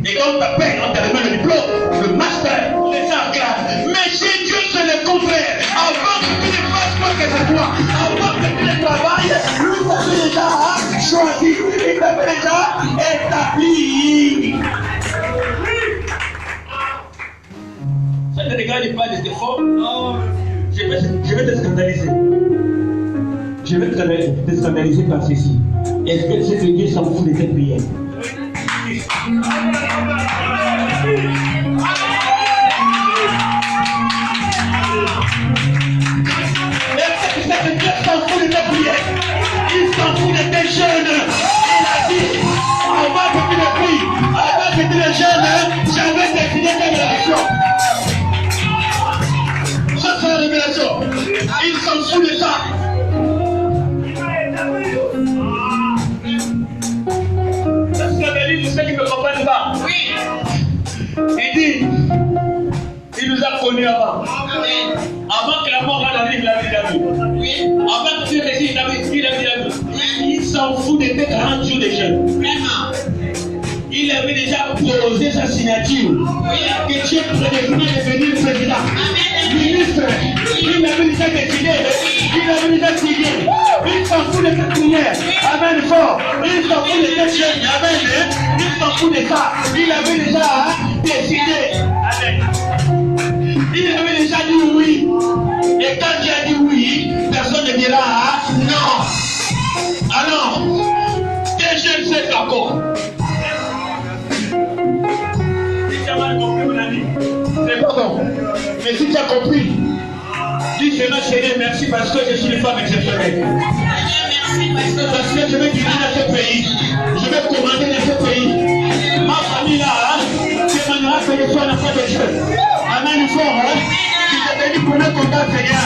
Et quand on t'appelle, on te remet le diplôme, le master, les arcades. Mais chez Dieu, c'est le contraire. Avant que tu ne fasses quoi que ce soit, avant que tu ne travailles, lui t'avait déjà choisi, il t'avait déjà établi. Ça ne regarde pas les efforts. Je vais te scandaliser. Je vais te scandaliser par ceci. Est-ce que c'est que Dieu s'en fout de tes prières? Est-ce que c'est que Dieu s'en fout de tes prières? Il s'en fout de tes jeûnes. Il a dit, avant que tu le pries, avant que tu le jeûnes, j'avais décidé ta révélation. Ça, c'est la révélation. Il s'en fout de ça. Ceux qui ne comprennent pas. Oui. Il dit, il nous a connus avant. Amen. Avant que la mort arrive, il a vu la vie. Oui. Avant que tu réussisses, il a vu la vie. Il s'en fout de tes 40 jours de jeûne. Vraiment. Il avait déjà posé sa signature. Oui. Que tu es prédestiné de devenir président. Amen. Ministre. Il avait déjà décidé. Il avait déjà signé. Il s'en fout de cette prière. Amen, fort. Il s'en fout de cette jeûne. Amen. Il s'en fout de ça. Il avait déjà décidé. Amen. Il avait déjà dit oui. Et quand il a dit oui, personne ne dira non. Alors, tes jeunes c'est encore. Si tu as mal compris, mon ami, c'est pas bon. Mais si tu as compris, dis Seigneur, Seigneur, merci parce que je suis une femme exceptionnelle. Parce que je vais diriger dans ce pays. Je vais commander dans ce pays. Ma famille là, témoignera que je suis un enfant de Dieu. Amen, fort. Il est béni pour nos combats, Seigneur.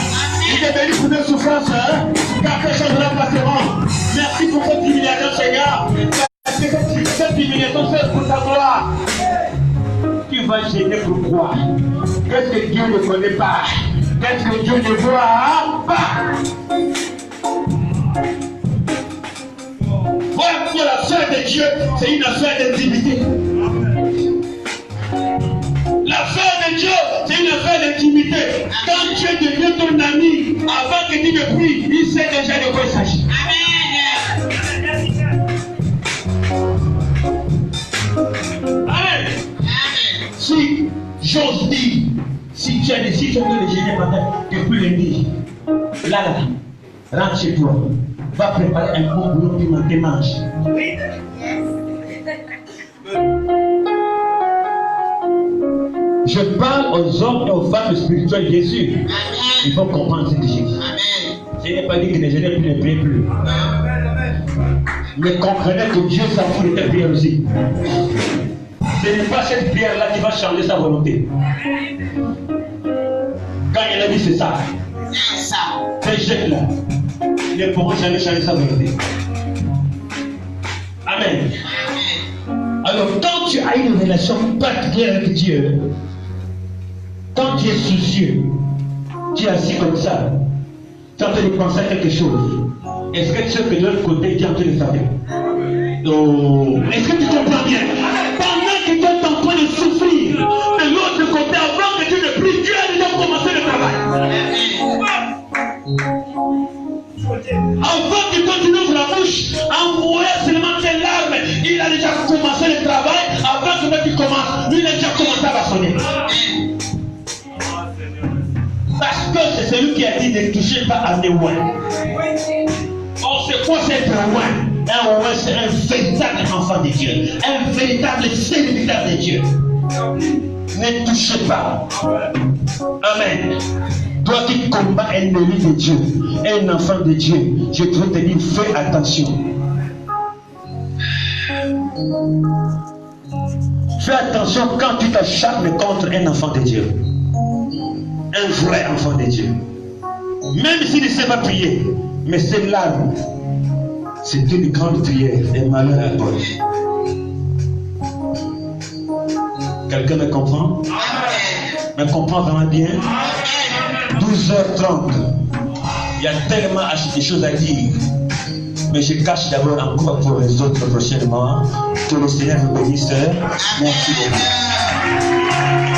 Il est béni pour nos souffrances. Car ces choses-là passeront. Merci pour cette humiliation, Seigneur. Parce que cette humiliation, c'est pour ta gloire. Tu vas gêner pourquoi? Qu'est-ce que Dieu ne connaît pas? Qu'est-ce que Dieu ne voit pas? Voilà pour l'affaire de Dieu, c'est une affaire d'intimité. L'affaire de Dieu, c'est une affaire d'intimité. Quand Dieu devient ton ami, avant que tu ne pries, il sait déjà de quoi il s'agit. Amen. Si j'ose dire, si tu as décidé de le gêner matin, depuis lundi, là, rentre chez toi. Va préparer un bon boulot puis manger, mange. Je parle aux hommes et aux femmes spirituelles Jésus. Ils vont comprendre ce que j'ai dit. Je n'ai pas dit que ne jeûnez plus, ne priez plus. Mais comprenez que Dieu s'en fout de tes prières aussi. Ce n'est pas cette prière-là qui va changer sa volonté. Quand il a dit c'est ça, ces jeunes-là ne pourront jamais changer sa volonté. Amen. Alors, quand tu as une relation particulière avec Dieu, quand tu es soucieux, tu es assis comme ça, tu es en train de penser à quelque chose. Est-ce que tu sais que de l'autre côté, tu es en train de faire? Oh. Est-ce que tu comprends bien? Pendant que tu es en train de souffrir, de l'autre côté, avant que tu ne pries, Dieu a déjà commencé le travail. Avant que quand tu ouvres la bouche, en voyant seulement tes larmes, il a déjà commencé le travail. Avant que toi tu commences, lui il a déjà commencé à sonner. Parce que c'est celui qui a dit ne touchez pas à mes oins. Or, c'est quoi c'est un oin? Un oin, c'est un véritable enfant de Dieu. Un véritable serviteur de Dieu. Ne touchez pas. Amen. Toi qui combats un ennemi de Dieu, un enfant de Dieu, je veux te dire, fais attention. Fais attention quand tu t'acharnes contre un enfant de Dieu. Un vrai enfant de Dieu. Même s'il ne sait pas prier, mais ses larmes, c'est une grande prière et malheur à toi. Quelqu'un me comprend? Me comprend vraiment bien? 12h30. Il y a tellement de choses à dire. Mais je cache d'abord encore pour les autres prochainement. Que le Seigneur vous bénisse. Merci beaucoup.